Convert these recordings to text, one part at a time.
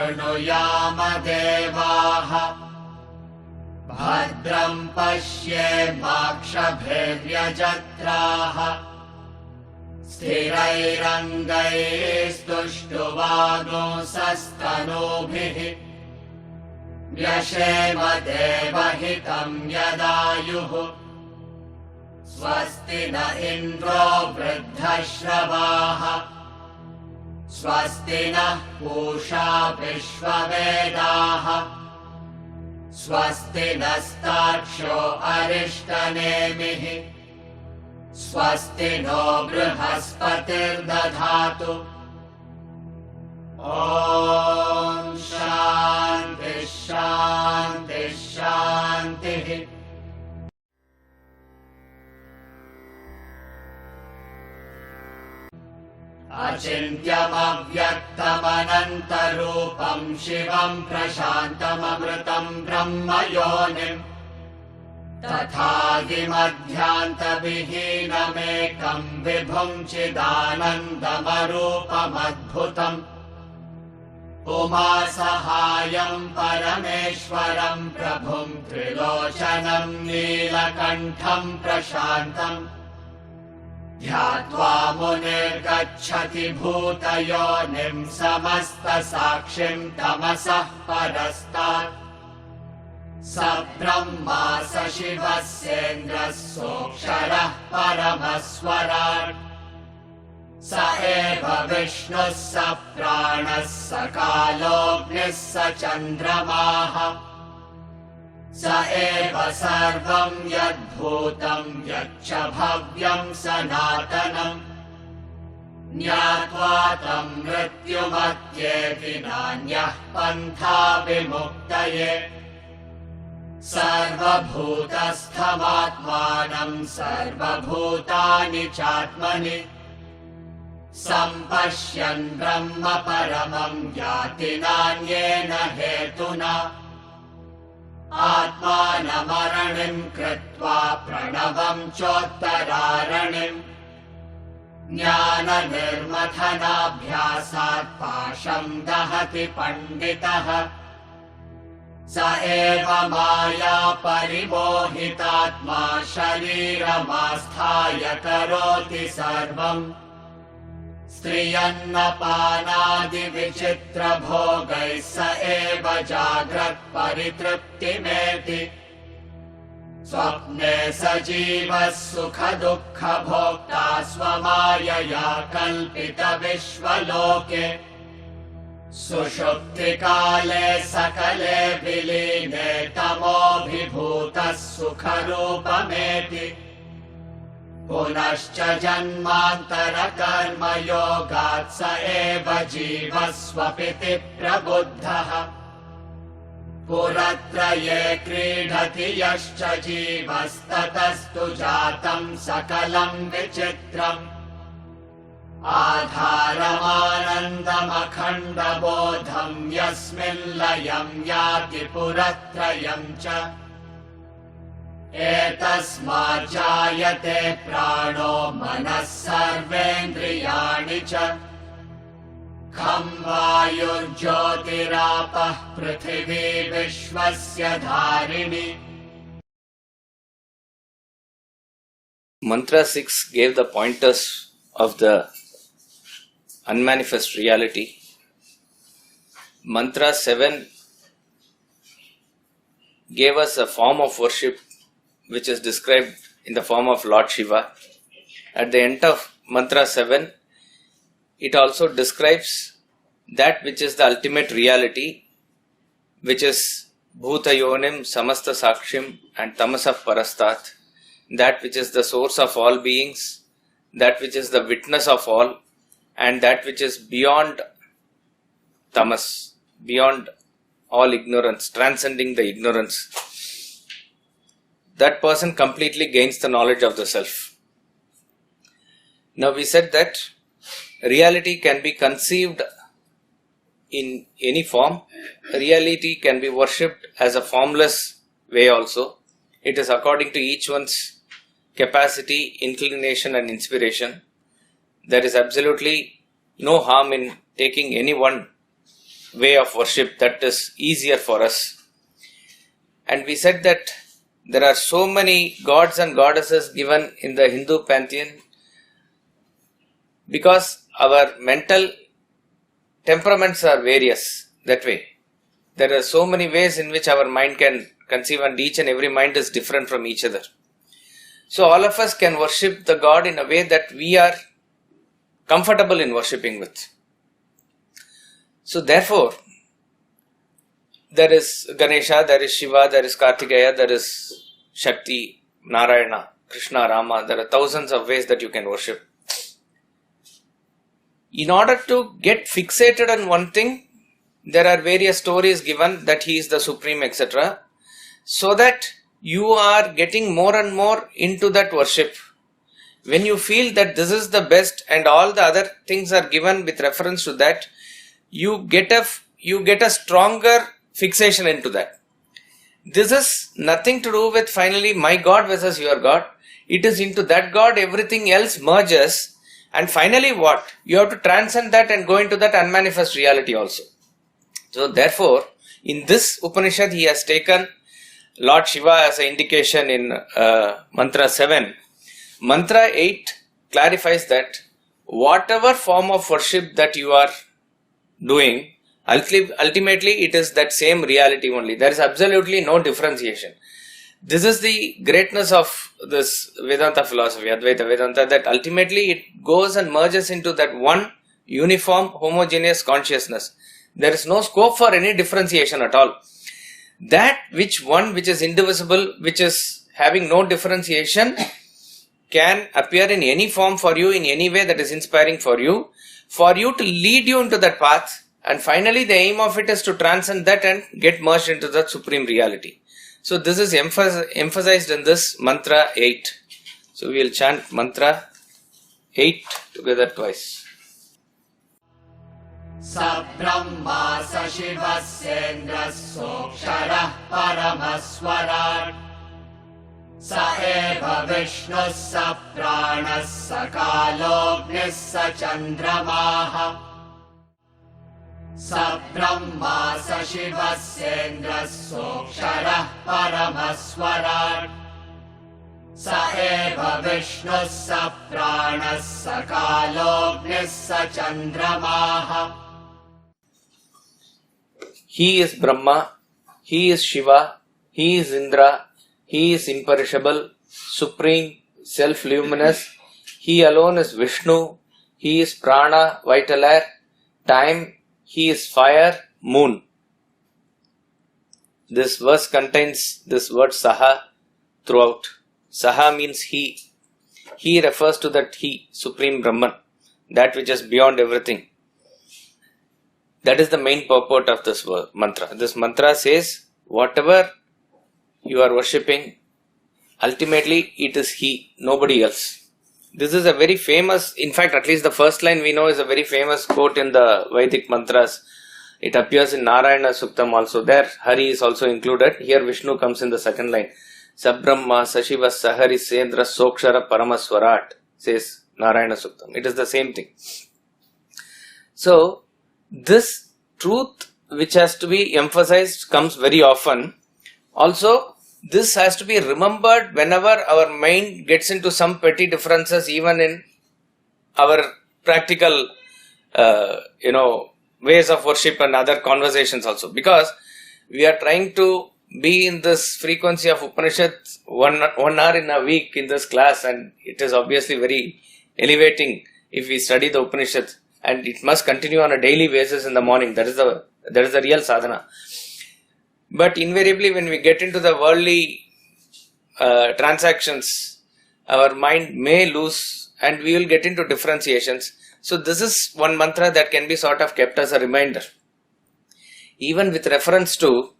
शृणुयाम देवाः भद्रं पश्येमाक्षभिर्यजत्राः स्थिरैरङ्गैस्तुष्टुवागुंसस्तनूभिः व्यशेम देवहितं यदायुः स्वस्ति न इन्द्रो वृद्धश्रवाः स्वस्ति नः पूषा विश्ववेदाः स्वस्ति नस्तार्क्ष्यो अरिष्टनेमिः स्वस्ति नो बृहस्पतिर्दधातु। ॐ शान्ति शान्ति शान्तिः। अचिन्त्यमव्यक्तमनन्तरूपं शिवं प्रशान्तममृतं ब्रह्मयोनिम् तथादिमध्यान्तविहीनमेकं विभुं चिदानन्दमरूपमद्भुतम् उमासहायं परमेश्वरं प्रभुं त्रिलोचनं नीलकण्ठं प्रशान्तम् ध्यात्वा मुनिर्गच्छति भूतयोनिं समस्तसाक्षिं तमसः परस्तात् स ब्रह्मा स शिवस्येन्द्रः सोऽक्षरः परमस्वराट् स एव विष्णुः स प्राणः स कालोऽग्निः स चन्द्रमाः स एव सर्वं यद्भूतं यच्च भव्यं सनातनम् ज्ञात्वा तं मृत्युमत्येति नान्यः पन्था विमुक्तये सर्वभूतस्थमात्मानं सर्वभूतानि चात्मनि सम्पश्यन् ब्रह्म परमं याति नान्येन हेतुना आत्मानमरणिं कृत्वा प्रणवं चोत्तरारणिम् ज्ञाननिर्मथनाभ्यासात् पाशं दहति पण्डितः स एव माया परिमोहितात्मा शरीरमास्थाय करोति सर्वम् स्त्रियन्नपानादिविचित्रभोगैः स एव जाग्रत् परितृप्तिमेति स्वप्ने सजीवः सुखदुःखभोक्ता स्वमायया कल्पितविश्वलोके सुषुप्तिकाले सकले विलीने तमोभिभूतः सुखरूपमेति पुनश्च जन्मान्तरकर्मयोगात् स एव जीवः स्वपिति प्रबुद्धः पुरत्रये क्रीडति यश्च जीवस्ततस्तु जातं सकलं विचित्रम् आधारमानन्दमखण्डबोधं यस्मिन् लयं याति पुरत्रयं च एतस्माज्जायते प्राणो मनः सर्वेन्द्रियाणि च खं वायुर्ज्योतिरापः पृथिवी विश्वस्य धारिणी. Mantra 6 gave the pointers of the unmanifest reality. Mantra 7 gave us a form of worship which is described in the form of Lord Shiva. At the end of Mantra 7, it also describes that which is the ultimate reality, which is Bhutayonim, Samasta Sakshim and Tamasa Parastat, that which is the source of all beings, that which is the witness of all, and that which is beyond tamas, beyond all ignorance, transcending the ignorance. That person completely gains the knowledge of the self. Now we said that reality can be conceived in any form. Reality can be worshipped as a formless way also. It is according to each one's capacity, inclination and inspiration. There is absolutely no harm in taking any one way of worship that is easier for us. And we said that there are so many gods and goddesses given in the Hindu pantheon because our mental temperaments are various that way. There are so many ways in which our mind can conceive, and each and every mind is different from each other. So all of us can worship the God in a way that we are comfortable in worshipping with. So therefore, there is Ganesha, there is Shiva, there is Kartikeya, there is Shakti, Narayana, Krishna, Rama. There are thousands of ways that you can worship. In order to get fixated on one thing, there are various stories given that he is the supreme, etc. So that you are getting more and more into that worship. When you feel that this is the best and all the other things are given with reference to that, you get a stronger fixation into that. This is nothing to do with finally my God versus your God. It is into that God everything else merges, and finally what? You have to transcend that and go into that unmanifest reality also. So therefore, in this Upanishad he has taken Lord Shiva as an indication in Mantra 7. Mantra 8 clarifies that whatever form of worship that you are doing, ultimately it is that same reality only. There is absolutely no differentiation. This is the greatness of this Vedanta philosophy, Advaita Vedanta, that ultimately it goes and merges into that one uniform homogeneous consciousness. There is no scope for any differentiation at all. That which is indivisible, which is having no differentiation, can appear in any form for you, in any way that is inspiring for you to lead you into that path, and finally the aim of it is to transcend that and get merged into that supreme reality. So this is emphasized in this Mantra 8. So we will chant Mantra 8 together twice. Sa Brahma sa Shivasendra Sokshara Paramaswarat Sa Eva Vishnu sa Prana sa Kalognis sa Chandramaha Sa Brahma sa Shivasendra Sokshara Paramaswarat Sa Eva Vishnu sa Prana sa Kalognis sa Chandramaha. He is Brahma, he is Shiva, he is Indra, he is imperishable, supreme, self-luminous. He alone is Vishnu, he is Prana, vital air, time, he is fire, moon. This verse contains this word Saha throughout. Saha means he. He refers to that he, Supreme Brahman, that which is beyond everything. That is the main purport of this mantra. This mantra says, whatever you are worshipping, ultimately it is he, nobody else. This is a very famous, in fact, at least the first line we know is a very famous quote in the Vedic mantras. It appears in Narayana Suktam also. There, Hari is also included. Here, Vishnu comes in the second line. Sabrahma Sashiva Sahari Sendra Sokshara Paramaswarat, says Narayana Suktam. It is the same thing. So, this truth which has to be emphasized comes very often. Also, this has to be remembered whenever our mind gets into some petty differences, even in our practical, ways of worship and other conversations also. Because we are trying to be in this frequency of Upanishad 1 hour in a week in this class, and it is obviously very elevating if we study the Upanishad, and it must continue on a daily basis in the morning. That is the real sadhana. But invariably when we get into the worldly transactions, our mind may lose and we will get into differentiations. So this is one mantra that can be sort of kept as a reminder. Even with reference to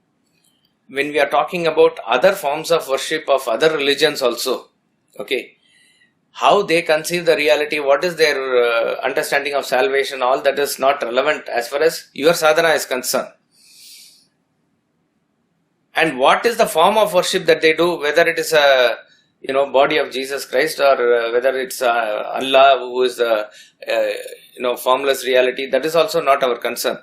when we are talking about other forms of worship of other religions also, okay, how they conceive the reality, what is their understanding of salvation, all that is not relevant as far as your sadhana is concerned. And what is the form of worship that they do, whether it is a body of Jesus Christ or whether it's Allah who is the formless reality, that is also not our concern.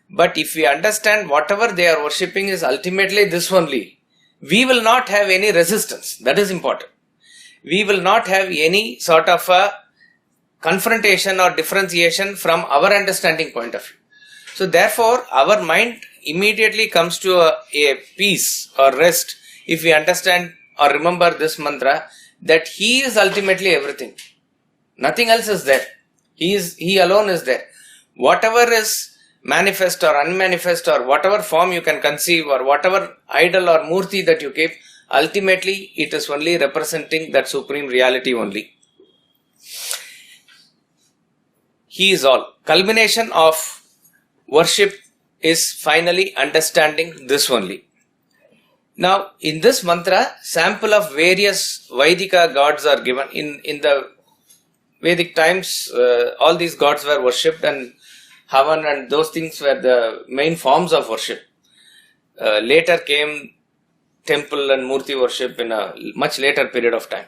But if we understand whatever they are worshipping is ultimately this only, we will not have any resistance. That is important. We will not have any sort of a confrontation or differentiation from our understanding point of view. So therefore, our mind immediately comes to a peace or rest if we understand or remember this mantra, that He is ultimately everything. Nothing else is there. He alone is there. Whatever is manifest or unmanifest or whatever form you can conceive or whatever idol or murti that you keep, ultimately it is only representing that supreme reality only. He is all. Culmination of worship is finally understanding this only. Now, in this mantra, sample of various Vaidika gods are given. In the Vedic times, all these gods were worshipped, and Havan and those things were the main forms of worship. Later came temple and murti worship in a much later period of time.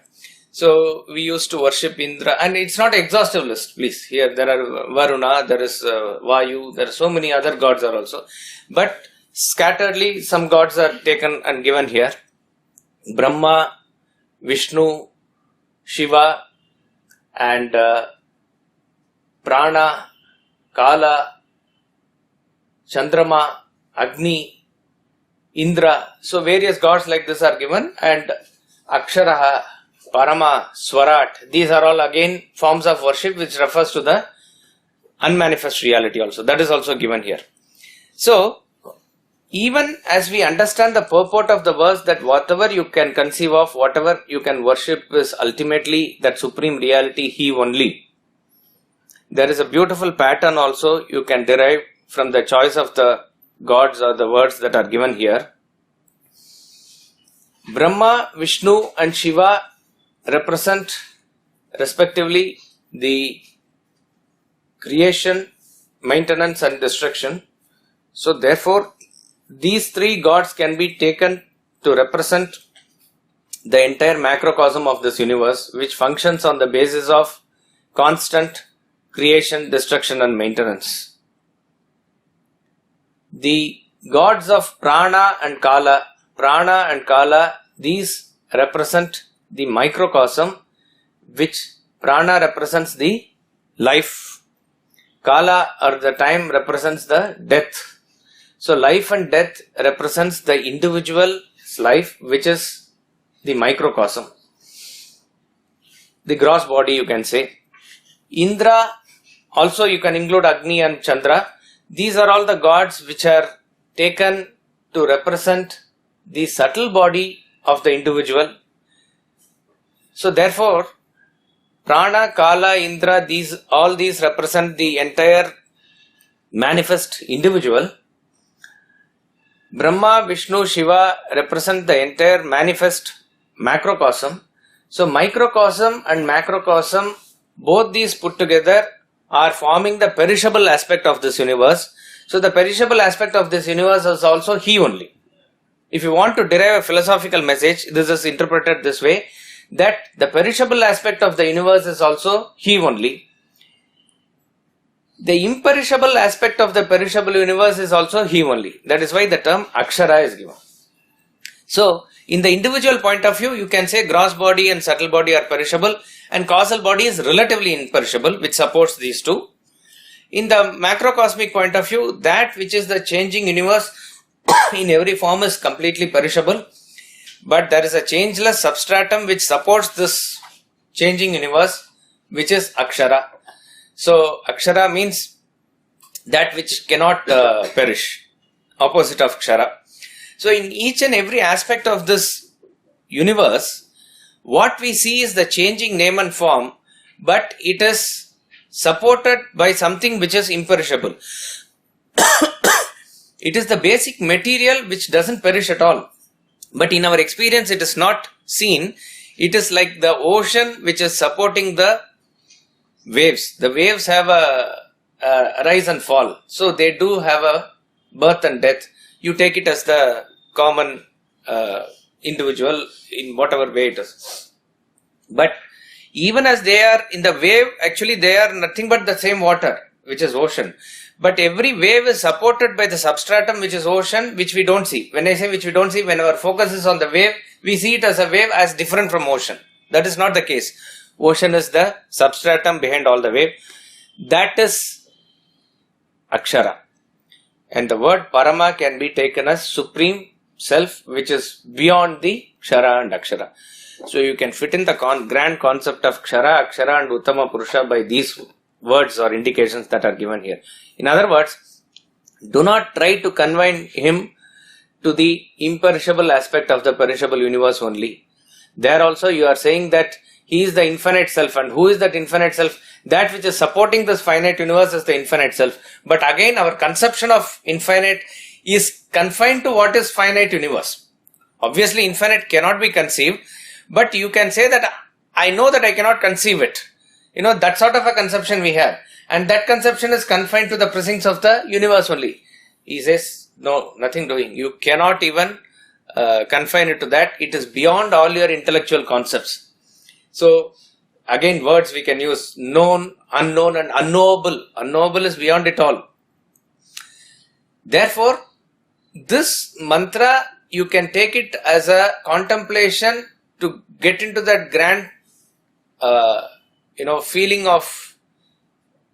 So we used to worship Indra, and it's not exhaustive list, please. Here there are Varuna, there is Vayu, there are so many other gods are also. But scatteredly some gods are taken and given here. Brahma, Vishnu, Shiva, and Prana, Kala, Chandrama, Agni, Indra. So various gods like this are given, and Aksharaha, Parama, Swarat. These are all again forms of worship which refers to the unmanifest reality also. That is also given here. So, even as we understand the purport of the verse that whatever you can conceive of, whatever you can worship is ultimately that supreme reality, He only. There is a beautiful pattern also you can derive from the choice of the gods or the words that are given here. Brahma, Vishnu and Shiva represent respectively the creation, maintenance and destruction. So therefore, these three gods can be taken to represent the entire macrocosm of this universe, which functions on the basis of constant creation, destruction and maintenance. The gods of Prana and Kala, these represent the microcosm, which Prana represents the life, Kala or the time represents the death. So life and death represents the individual's life, which is the microcosm, the gross body you can say. Indra, also you can include Agni and Chandra. These are all the gods which are taken to represent the subtle body of the individual. So therefore, Prana, Kala, Indra, all these represent the entire manifest individual. Brahma, Vishnu, Shiva represent the entire manifest macrocosm. So microcosm and macrocosm, both these put together are forming the perishable aspect of this universe. So the perishable aspect of this universe is also He only. If you want to derive a philosophical message, this is interpreted this way, that the perishable aspect of the universe is also He only. The imperishable aspect of the perishable universe is also He only. That is why the term Akshara is given. So, in the individual point of view, you can say gross body and subtle body are perishable, and causal body is relatively imperishable, which supports these two. In the macrocosmic point of view, that which is the changing universe in every form is completely perishable, but there is a changeless substratum which supports this changing universe, which is Akshara. So Akshara means that which cannot perish, opposite of Kshara. So in each and every aspect of this universe, what we see is the changing name and form, but it is supported by something which is imperishable. It is the basic material which doesn't perish at all. But in our experience, it is not seen. It is like the ocean which is supporting the waves. The waves have a rise and fall. So they do have a birth and death. You take it as the common individual in whatever way it is. But even as they are in the wave, actually they are nothing but the same water. which is ocean. But every wave is supported by the substratum, which is ocean, which we don't see. When I say which we don't see, when our focus is on the wave, we see it as a wave as different from ocean. That is not the case. Ocean is the substratum behind all the wave. That is Akshara. And the word Parama can be taken as supreme self, which is beyond the Kshara and Akshara. So you can fit in the grand concept of Kshara, Akshara and Uttama Purusha by these words or indications that are given here. In other words, do not try to confine him to the imperishable aspect of the perishable universe only. There also you are saying that he is the infinite self. And who is that infinite self? That which is supporting this finite universe is the infinite self. But again, our conception of infinite is confined to what is finite universe. Obviously, infinite cannot be conceived, but you can say that I know that I cannot conceive it. That sort of a conception we have. And that conception is confined to the presence of the universe only. He says, no, nothing doing. You cannot even confine it to that. It is beyond all your intellectual concepts. So, again, words we can use: known, unknown, and unknowable. Unknowable is beyond it all. Therefore, this mantra, you can take it as a contemplation to get into that grand, feeling of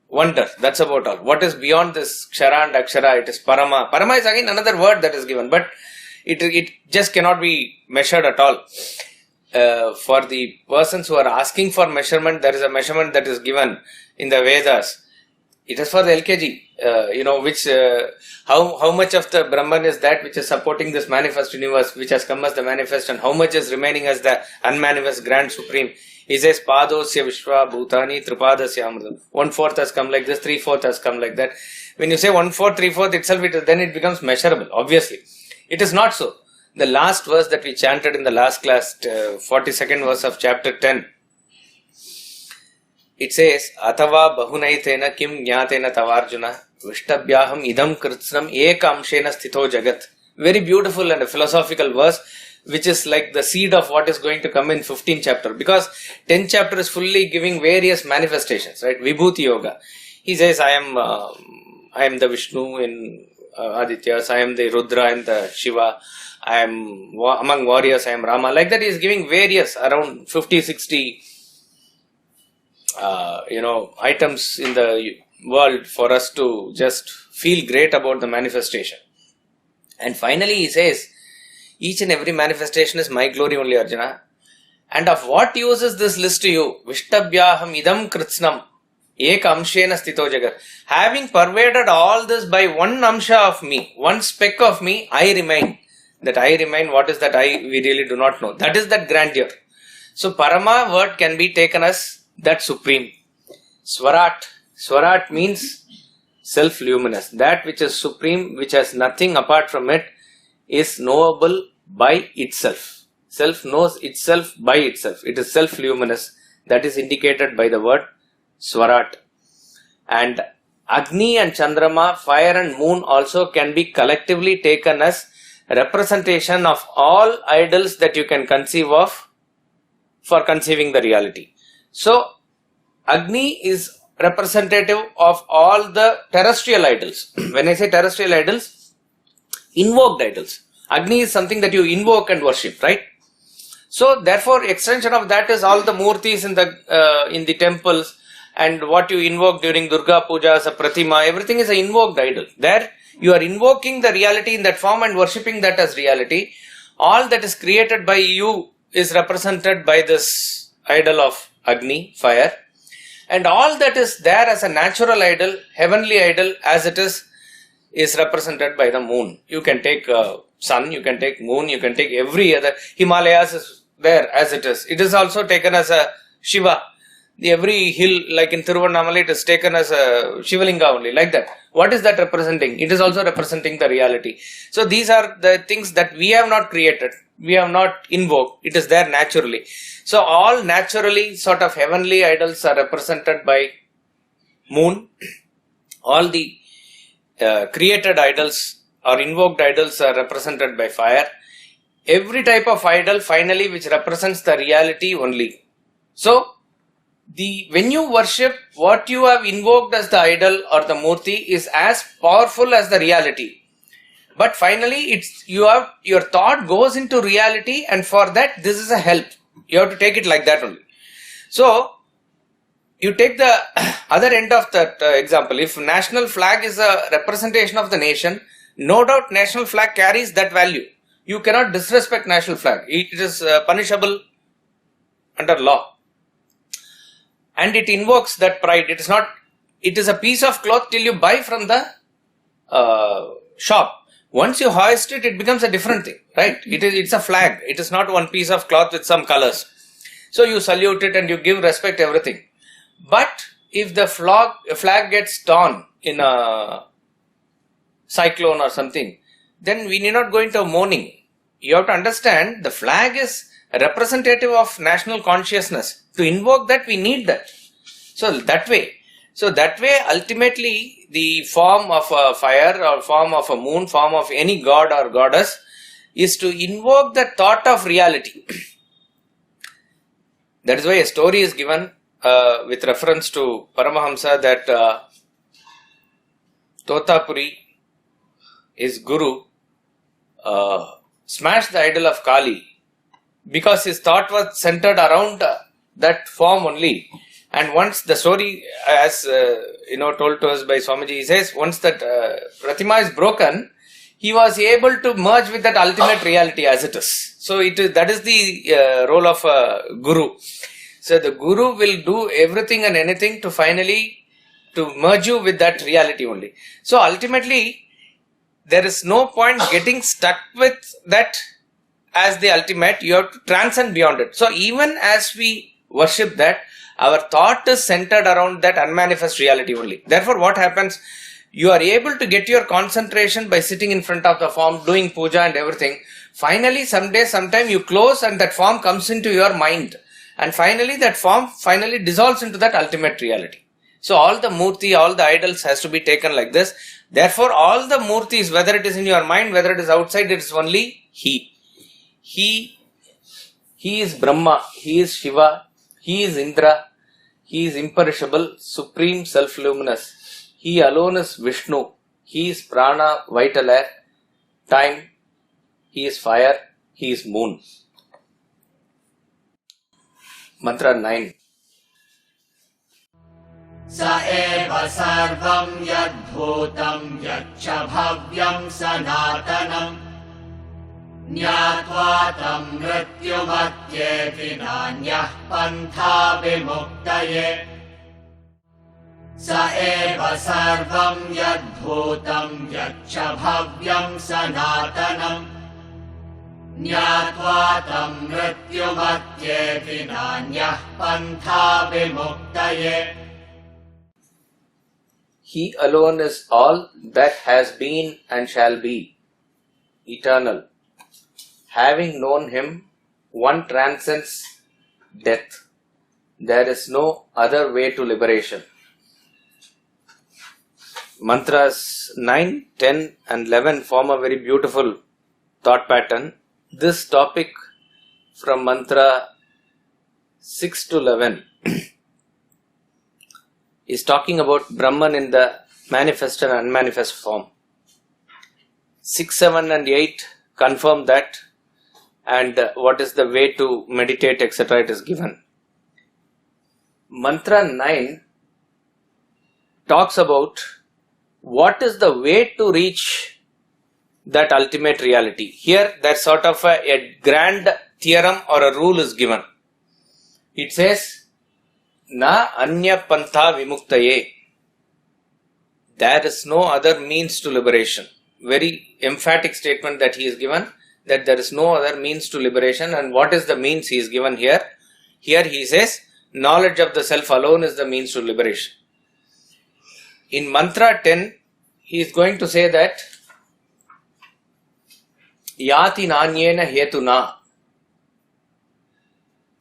wonder. That's about all. What is beyond this Kshara and Akshara? It is Parama. Parama is again another word that is given, but it just cannot be measured at all. For the persons who are asking for measurement, there is a measurement that is given in the Vedas. It is for the LKG, how much of the Brahman is that which is supporting this manifest universe, which has come as the manifest, and how much is remaining as the unmanifest grand supreme. He says, Padosya Vishwa Bhutani Tripadasya Amrita. 1/4 has come like this, 3/4 has come like that. When you say 1/4, 3/4 itself, then it becomes measurable, obviously. It is not so. The last verse that we chanted in the last class, 42nd verse of chapter 10, it says, Atava Bahunaitena Kim Jnatena Tavarjuna Vishtabhyaham Idam Kritsnam Ekamshena Sthito Jagat. Very beautiful and a philosophical verse, which is like the seed of what is going to come in 15th chapter. Because 10th chapter is fully giving various manifestations, right? Vibhuti Yoga. He says, I am the Vishnu in Adityas, I am the Rudra, I am the Shiva, I am among warriors, I am Rama. Like that he is giving various around 50, 60 items in the world for us to just feel great about the manifestation. And finally he says, each and every manifestation is my glory only, Arjuna. And of what use is this list to you? Vishtabhyaham idam kritsnam eka amshena sthito jagat. Having pervaded all this by one amsha of me, one speck of me, I remain. That I remain, what is that I? We really do not know. That is that grandeur. So Parama word can be taken as that supreme. Swarat. Swarat means self-luminous. That which is supreme, which has nothing apart from it, is knowable by itself. Self knows itself by itself. It is self-luminous. That is indicated by the word Swarat. And Agni and Chandrama, fire and moon also can be collectively taken as representation of all idols that you can conceive of for conceiving the reality. So, Agni is representative of all the terrestrial idols. When I say terrestrial idols, invoked idols. Agni is something that you invoke and worship, right? So, therefore, extension of that is all the murtis in the temples and what you invoke during Durga Puja as a pratima. Everything is an invoked idol. There, you are invoking the reality in that form and worshipping that as reality. All that is created by you is represented by this idol of Agni, fire. And all that is there as a natural idol, heavenly idol, as it is represented by the moon. You can take sun, you can take moon, you can take every other. Himalayas is there as it is. It is also taken as a Shiva. Every hill, like in Tiruvannamalai, it is taken as a Shivalinga only, like that. What is that representing? It is also representing the reality. So these are the things that we have not created. We have not invoked. It is there naturally. So all naturally sort of heavenly idols are represented by moon. All the created idols or invoked idols are represented by fire. Every type of idol finally which represents the reality only. So when you worship, what you have invoked as the idol or the murti is as powerful as the reality. But finally, your thought goes into reality, and for that, this is a help. You have to take it like that only. So, you take the other end of that example. If national flag is a representation of the nation, no doubt national flag carries that value. You cannot disrespect national flag. It is punishable under law. And it invokes that pride. It is a piece of cloth till you buy from the shop. Once you hoist it, it becomes a different thing, right? It's a flag. It is not one piece of cloth with some colors. So you salute it and you give respect, everything. But if the flag gets torn in a cyclone or something, then we need not go into mourning. You have to understand the flag is a representative of national consciousness. To invoke that, we need that. So that way, ultimately, the form of a fire or form of a moon, form of any god or goddess is to invoke the thought of reality. That is why a story is given with reference to Paramahamsa that Totapuri, his guru, smashed the idol of Kali because his thought was centered around that form only. And once the story, as told to us by Swamiji, he says, once that Pratima is broken, he was able to merge with that ultimate reality as it is. So that is the role of a guru. So the guru will do everything and anything to finally to merge you with that reality only. So ultimately, there is no point getting stuck with that as the ultimate. You have to transcend beyond it. So even as we worship that, our thought is centered around that unmanifest reality only. Therefore, what happens? You are able to get your concentration by sitting in front of the form, doing puja and everything. Finally, sometime you close and that form comes into your mind. And finally, that form finally dissolves into that ultimate reality. So all the murti, all the idols has to be taken like this. Therefore, all the murtis, whether it is in your mind, whether it is outside, it is only He. He is Brahma, He is Shiva, He is Indra, He is imperishable, supreme, self-luminous. He alone is Vishnu. He is Prana, vital air, time. He is fire. He is moon. Mantra 9. Sa eva sarvam yadbhutam yaccha bhavyam sanatanam Nyatva tam mrityumatyeti nanyah pantha vimuktaye Sa eva sarvam yadbhutam yaccha bhavyam sanatanam Nyatva tam mrityumatyeti nanyah pantha vimuktaye He alone is all that has been and shall be, eternal. Having known Him, one transcends death. There is no other way to liberation. Mantras 9, 10 and 11 form a very beautiful thought pattern. This topic from mantra 6 to 11 is talking about Brahman in the manifest and unmanifest form. 6, 7 and 8 confirm that, and what is the way to meditate, etc. it is given. Mantra 9 talks about what is the way to reach that ultimate reality. Here, that sort of a grand theorem or a rule is given. It says, Na anya pantha vimuktaye. There is no other means to liberation. Very emphatic statement that he is given, that there is no other means to liberation. And what is the means he is given here? Here he says, knowledge of the self alone is the means to liberation. In mantra 10, he is going to say that Yati nanyena hetuna.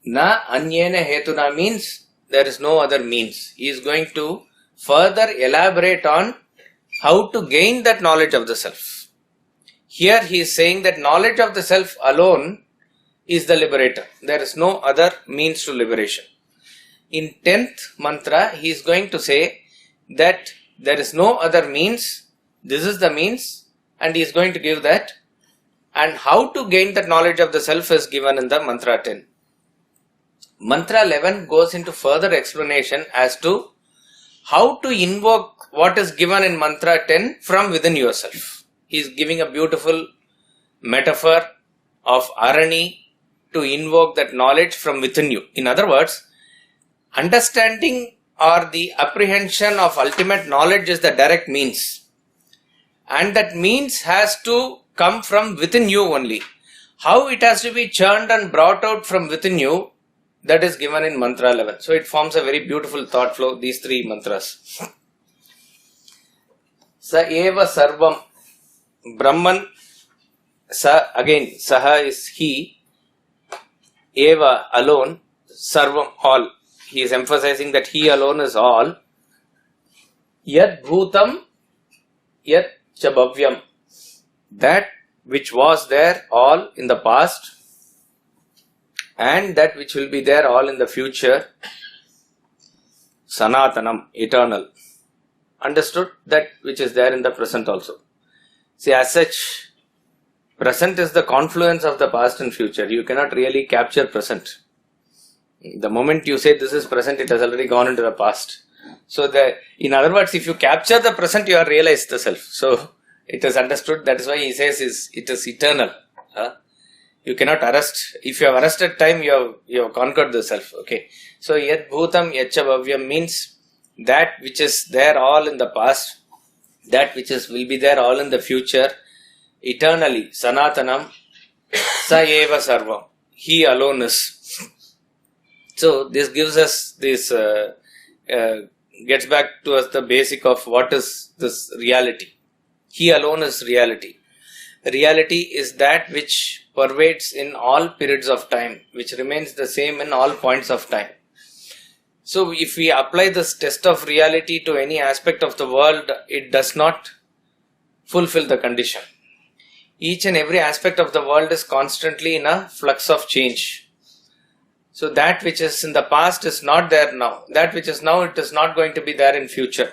Na anyena hetuna means there is no other means. He is going to further elaborate on how to gain that knowledge of the self. Here he is saying that knowledge of the self alone is the liberator. There is no other means to liberation. in 10th mantra, he is going to say that there is no other means, this is the means, and he is going to give that. And how to gain that knowledge of the self is given in the mantra 10. Mantra 11 goes into further explanation as to how to invoke what is given in mantra 10 from within yourself. He is giving a beautiful metaphor of Arani to invoke that knowledge from within you. In other words, understanding or the apprehension of ultimate knowledge is the direct means. And that means has to come from within you only. How it has to be churned and brought out from within you, that is given in mantra 11. So it forms a very beautiful thought flow, these three mantras. Sa eva sarvam. Brahman, sa, again, saha is he. Eva, alone. Sarvam, all. He is emphasizing that he alone is all. Yad bhutam, yad chabhavyam. That which was there all in the past and that which will be there all in the future. Sanatanam, eternal. Understood? That which is there in the present also. See, as such, present is the confluence of the past and future. You cannot really capture present. The moment you say this is present, it has already gone into the past. So, in other words, if you capture the present, you have realized the self. So, it is understood. That is why he says it is eternal. You cannot arrest. If you have arrested time, you have conquered the self. Okay. So, yad bhutam yacha bhavyam means that which is there all in the past, that which will be there all in the future, eternally. Sanatanam, sa eva sarvam. He alone is. So, this gives us this, gets back to us the basic of what is this reality. He alone is reality. Reality is that which pervades in all periods of time, which remains the same in all points of time. So, if we apply this test of reality to any aspect of the world, it does not fulfill the condition. Each and every aspect of the world is constantly in a flux of change. So, that which is in the past is not there now. That which is now, it is not going to be there in future.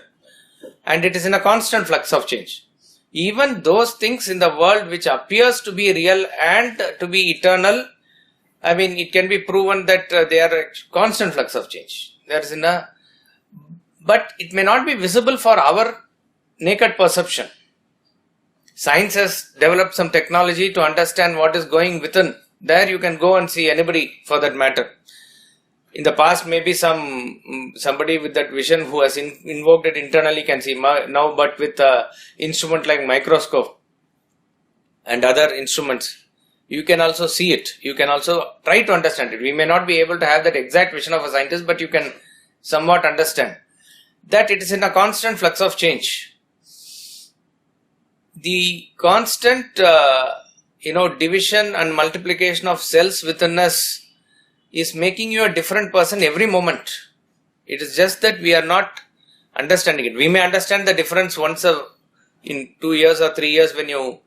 And it is in a constant flux of change. Even those things in the world which appears to be real and to be eternal, I mean, it can be proven that they are a constant flux of change. But it may not be visible for our naked perception. Science has developed some technology to understand what is going within. There you can go and see anybody for that matter. In the past, maybe somebody with that vision who has invoked it internally can see now, but with an instrument like microscope and other instruments, you can also see it. You can also try to understand it. We may not be able to have that exact vision of a scientist, but you can somewhat understand that it is in a constant flux of change. The constant, division and multiplication of cells within us is making you a different person every moment. It is just that we are not understanding it. We may understand the difference once in 2 years or 3 years when you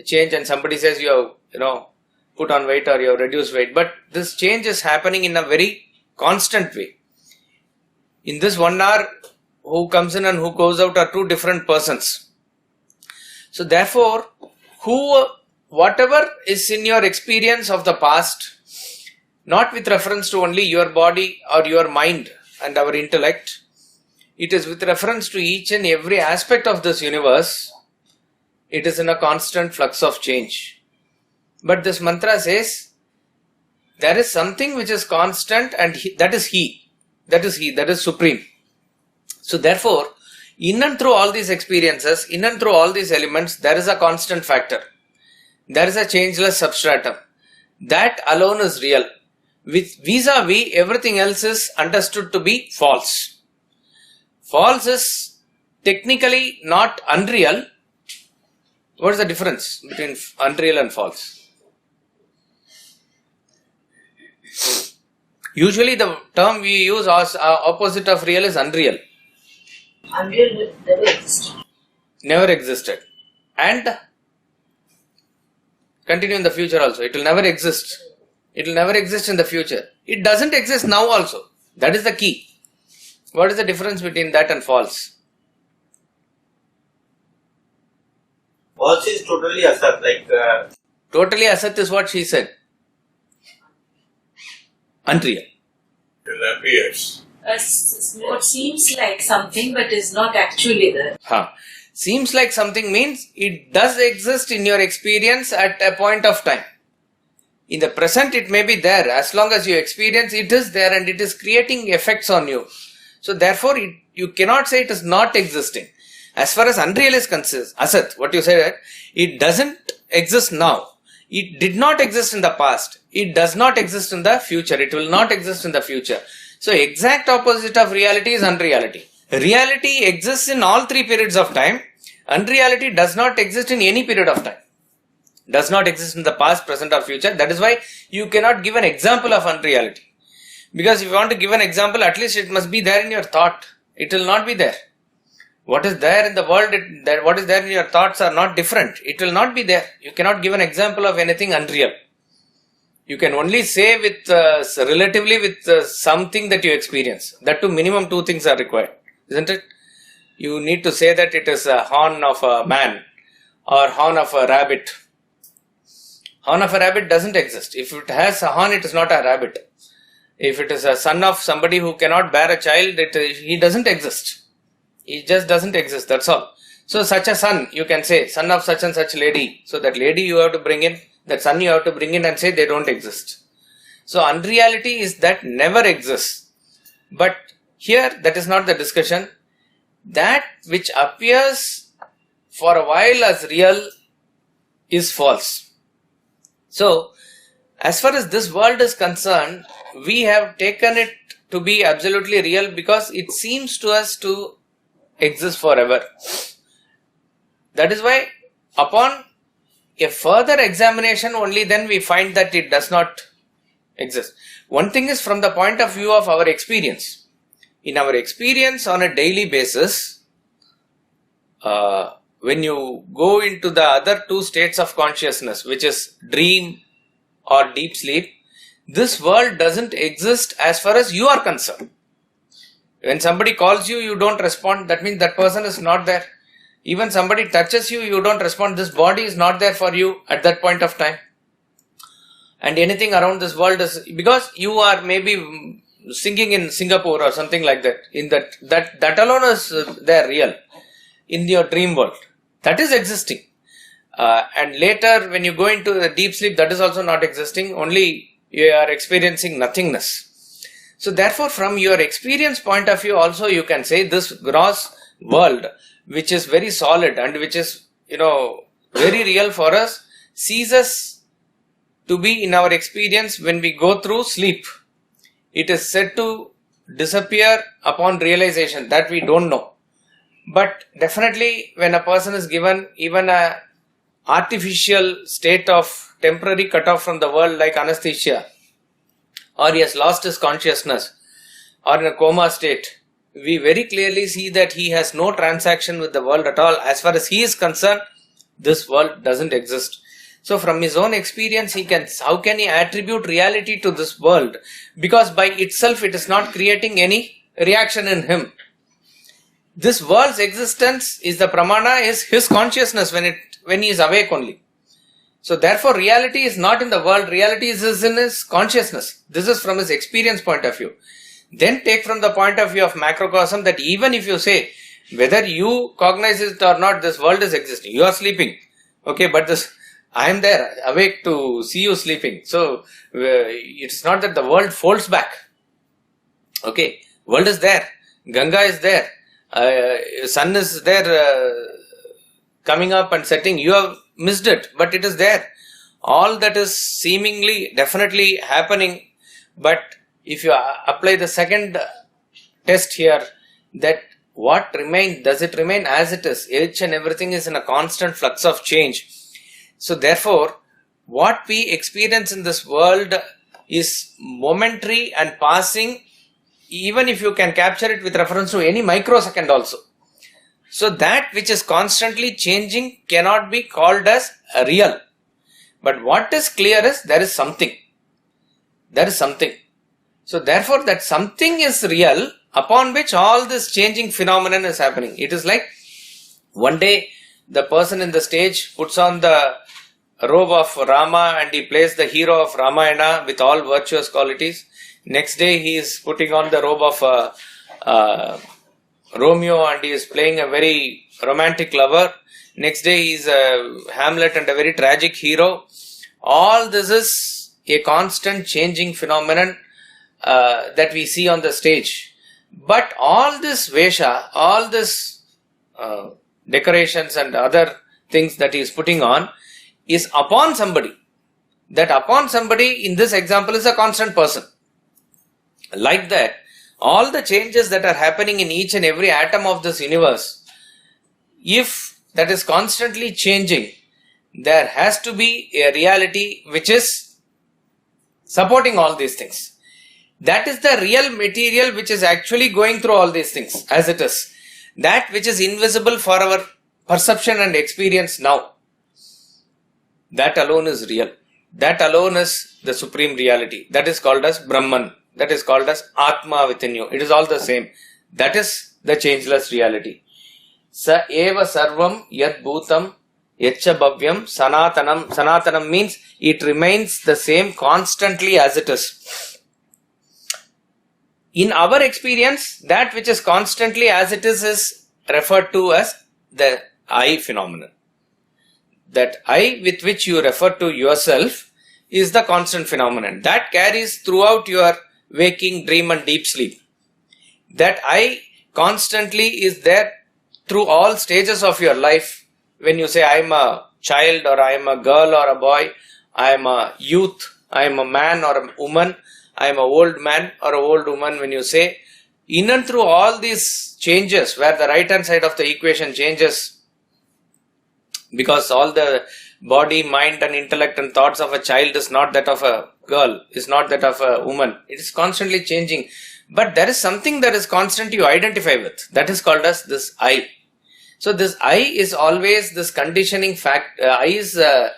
change and somebody says you have, put on weight or you have reduced weight. But this change is happening in a very constant way. In this 1 hour, who comes in and who goes out are two different persons. So therefore, whatever is in your experience of the past, not with reference to only your body or your mind and our intellect, it is with reference to each and every aspect of this universe. It is in a constant flux of change. But this mantra says, there is something which is constant and that is He. That is He, that is Supreme. So therefore, in and through all these experiences, in and through all these elements, there is a constant factor. There is a changeless substratum. That alone is real. With vis-a-vis, everything else is understood to be false. False is technically not unreal. What is the difference between unreal and false? Usually the term we use as opposite of real is unreal. Unreal never existed. Never existed. And continue in the future also. It will never exist. It will never exist in the future. It doesn't exist now also. That is the key. What is the difference between that and false? False is totally asat, Totally asat is what she said. Unreal. It appears. What seems like something but is not actually there. Seems like something means it does exist in your experience at a point of time. In the present it may be there. As long as you experience, it is there and it is creating effects on you. So therefore you cannot say it is not existing. As far as unreal is concerned, asat, what you said, it doesn't exist now. It did not exist in the past. It does not exist in the future. It will not exist in the future. So exact opposite of reality is unreality. Reality exists in all three periods of time. Unreality does not exist in any period of time. Does not exist in the past, present or future. That is why you cannot give an example of unreality. Because if you want to give an example, at least it must be there in your thought. It will not be there. What is there in the world, what is there in your thoughts are not different. It will not be there. You cannot give an example of anything unreal. You can only say with relatively with something that you experience. That too, minimum two things are required, isn't it? You need to say that it is a horn of a man or horn of a rabbit. Horn of a rabbit doesn't exist. If it has a horn, it is not a rabbit. If it is a son of somebody who cannot bear a child, he doesn't exist. He just doesn't exist, that's all. So such a son, you can say, son of such and such lady. So that lady you have to bring in, that son you have to bring in and say they don't exist. So unreality is that never exists. But here that is not the discussion. That which appears for a while as real is false. So as far as this world is concerned, we have taken it to be absolutely real because it seems to us to exist forever. That is why upon a further examination only then we find that it does not exist. One thing is from the point of view of our experience. In our experience on a daily basis, when you go into the other two states of consciousness, which is dream or deep sleep, this world doesn't exist as far as you are concerned. When somebody calls you, you don't respond. That means that person is not there. Even somebody touches you, you don't respond. This body is not there for you at that point of time. And anything around this world is because you are maybe singing in Singapore or something like that. In that alone is there real in your dream world. That is existing. And later when you go into the deep sleep, that is also not existing. Only you are experiencing nothingness. So therefore from your experience point of view also you can say this gross world which is very solid and which is very real for us ceases to be in our experience when we go through sleep. It is said to disappear upon realization that we don't know. But definitely when a person is given even a artificial state of temporary cutoff from the world like anesthesia, or he has lost his consciousness, or in a coma state, we very clearly see that he has no transaction with the world at all. As far as he is concerned, this world doesn't exist. So from his own experience, how can he attribute reality to this world? Because by itself it is not creating any reaction in him. This world's existence is the pramana, is his consciousness when he is awake only. So therefore reality is not in the world, reality is in his consciousness. This is from his experience point of view. Then take from the point of view of macrocosm that even if you say, whether you cognize it or not, this world is existing. You are sleeping. Okay, but I am there, awake to see you sleeping. So it's not that the world folds back. Okay, world is there. Ganga is there. Sun is there coming up and setting. You have missed it, but it is there. All that is seemingly definitely happening. But if you apply the second test here, that what remains, does it remain as it is? Each and everything is in a constant flux of change. So therefore, what we experience in this world is momentary and passing, even if you can capture it with reference to any microsecond also. So that which is constantly changing cannot be called as real. But what is clear is there is something. There is something. So therefore that something is real upon which all this changing phenomenon is happening. It is like one day the person in the stage puts on the robe of Rama and he plays the hero of Ramayana with all virtuous qualities. Next day he is putting on the robe of Romeo and he is playing a very romantic lover. Next day he is a Hamlet and a very tragic hero. All this is a constant changing phenomenon that we see on the stage. But all this Vesha, all this decorations and other things that he is putting on is upon somebody. That upon somebody in this example is a constant person. Like that, all the changes that are happening in each and every atom of this universe, if that is constantly changing, there has to be a reality which is supporting all these things. That is the real material which is actually going through all these things as it is. That which is invisible for our perception and experience now. That alone is real. That alone is the supreme reality. That is called as Brahman. That is called as Atma within you. It is all the same. That is the changeless reality. Sa eva sarvam yad bhutam yaccha bhavyam sanatanam. Sanatanam means it remains the same constantly as it is. In our experience, that which is constantly as it is referred to as the I phenomenon. That I with which you refer to yourself is the constant phenomenon. That carries throughout your waking, dream and deep sleep. That I constantly is there through all stages of your life. When you say I am a child or I am a girl or a boy, I am a youth, I am a man or a woman, I am an old man or an old woman, when you say, in and through all these changes where the right hand side of the equation changes, because all the body, mind and intellect and thoughts of a child is not that of a girl, is not that of a woman. It is constantly changing. But there is something that is constant you identify with. That is called as this I. So this I is always this conditioning I is a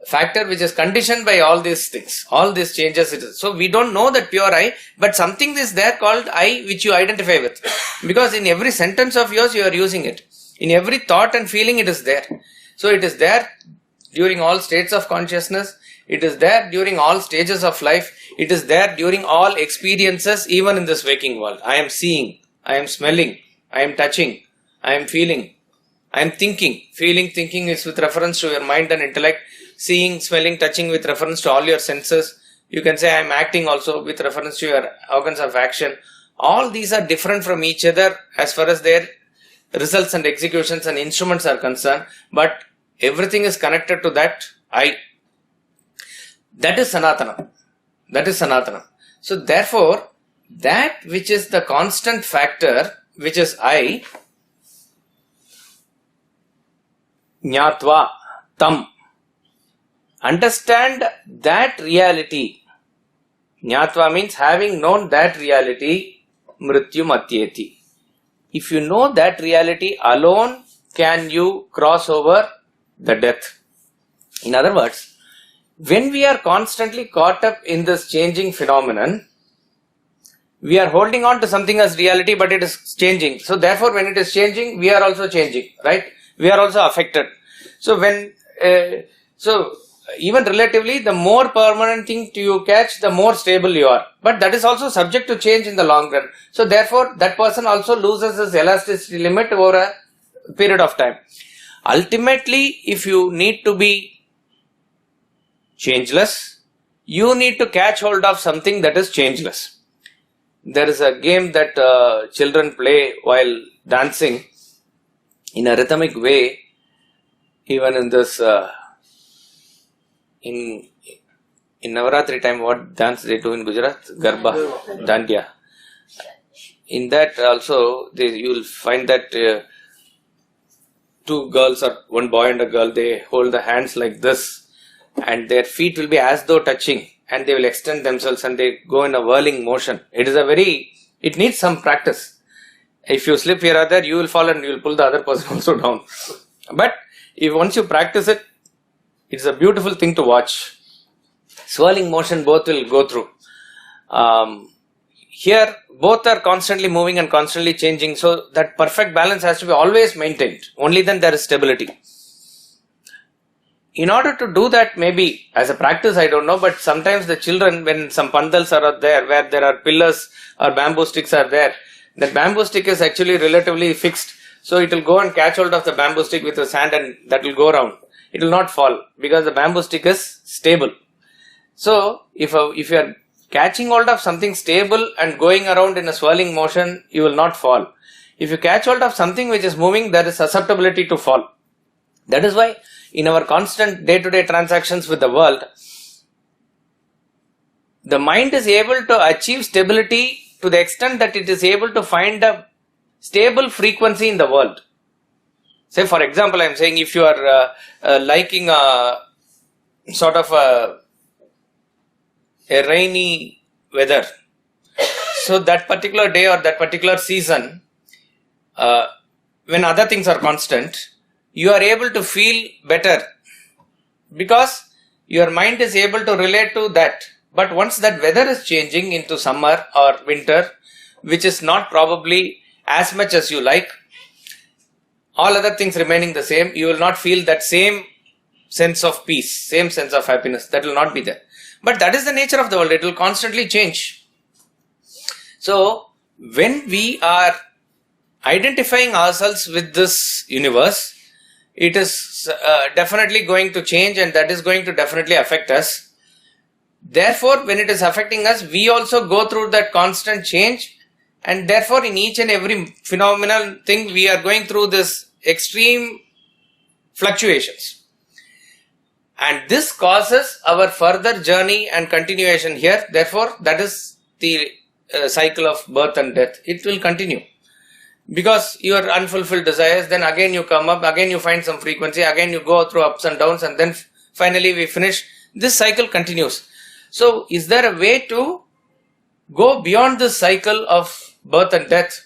factor which is conditioned by all these things, all these changes. It is. So we don't know that pure I, but something is there called I which you identify with. Because in every sentence of yours you are using it. In every thought and feeling it is there. So it is there during all states of consciousness. It is there during all stages of life. It is there during all experiences, even in this waking world. I am seeing, I am smelling, I am touching, I am feeling, I am thinking. Feeling, thinking is with reference to your mind and intellect. Seeing, smelling, touching with reference to all your senses. You can say I am acting also with reference to your organs of action. All these are different from each other as far as their results and executions and instruments are concerned. But everything is connected to that I. That is Sanatana. That is Sanatana. So therefore, that which is the constant factor, which is I, Jnatva Tam. Understand that reality. Jnatva means having known that reality, Mrityu Matyeti. If you know that reality alone, can you cross over the death. In other words, when we are constantly caught up in this changing phenomenon, we are holding on to something as reality, but it is changing. So therefore, when it is changing, we are also changing, right? We are also affected. So even relatively, the more permanent thing you catch, the more stable you are. But that is also subject to change in the long run. So therefore, that person also loses his elasticity limit over a period of time. Ultimately, if you need to be changeless, you need to catch hold of something that is changeless. There is a game that children play while dancing in a rhythmic way. Even in this, in Navaratri time, what dance they do in Gujarat? Garba, Dandiya. In that also, you will find that two girls or one boy and a girl, they hold the hands like this and their feet will be as though touching and they will extend themselves and they go in a whirling motion. It needs some practice. If you slip here or there, you will fall and you will pull the other person also down. But if once you practice it, it's a beautiful thing to watch. Swirling motion both will go through. here both are constantly moving and constantly changing, so that perfect balance has to be always maintained. Only then there is stability. In order to do that, maybe as a practice, I don't know, but sometimes the children, when some pandals are there, where there are pillars or bamboo sticks are there, the bamboo stick is actually relatively fixed, so it will go and catch hold of the bamboo stick with his hand and that will go around. It will not fall because the bamboo stick is stable. So if you are catching hold of something stable and going around in a swirling motion, you will not fall. If you catch hold of something which is moving, there is susceptibility to fall. That is why in our constant day-to-day transactions with the world, the mind is able to achieve stability to the extent that it is able to find a stable frequency in the world. Say for example, I am saying if you are liking a sort of a rainy weather, so that particular day or that particular season, when other things are constant, you are able to feel better because your mind is able to relate to that. But once that weather is changing into summer or winter, which is not probably as much as you like, all other things remaining the same, you will not feel that same sense of peace, same sense of happiness. That will not be there. But that is the nature of the world. It will constantly change. So when we are identifying ourselves with this universe, it is definitely going to change, and that is going to definitely affect us. Therefore, when it is affecting us, we also go through that constant change, and therefore in each and every phenomenal thing we are going through this extreme fluctuations. And this causes our further journey and continuation here. Therefore, that is the cycle of birth and death. It will continue. Because your unfulfilled desires, then again you come up, again you find some frequency, again you go through ups and downs, and then finally we finish. This cycle continues. So, is there a way to go beyond this cycle of birth and death?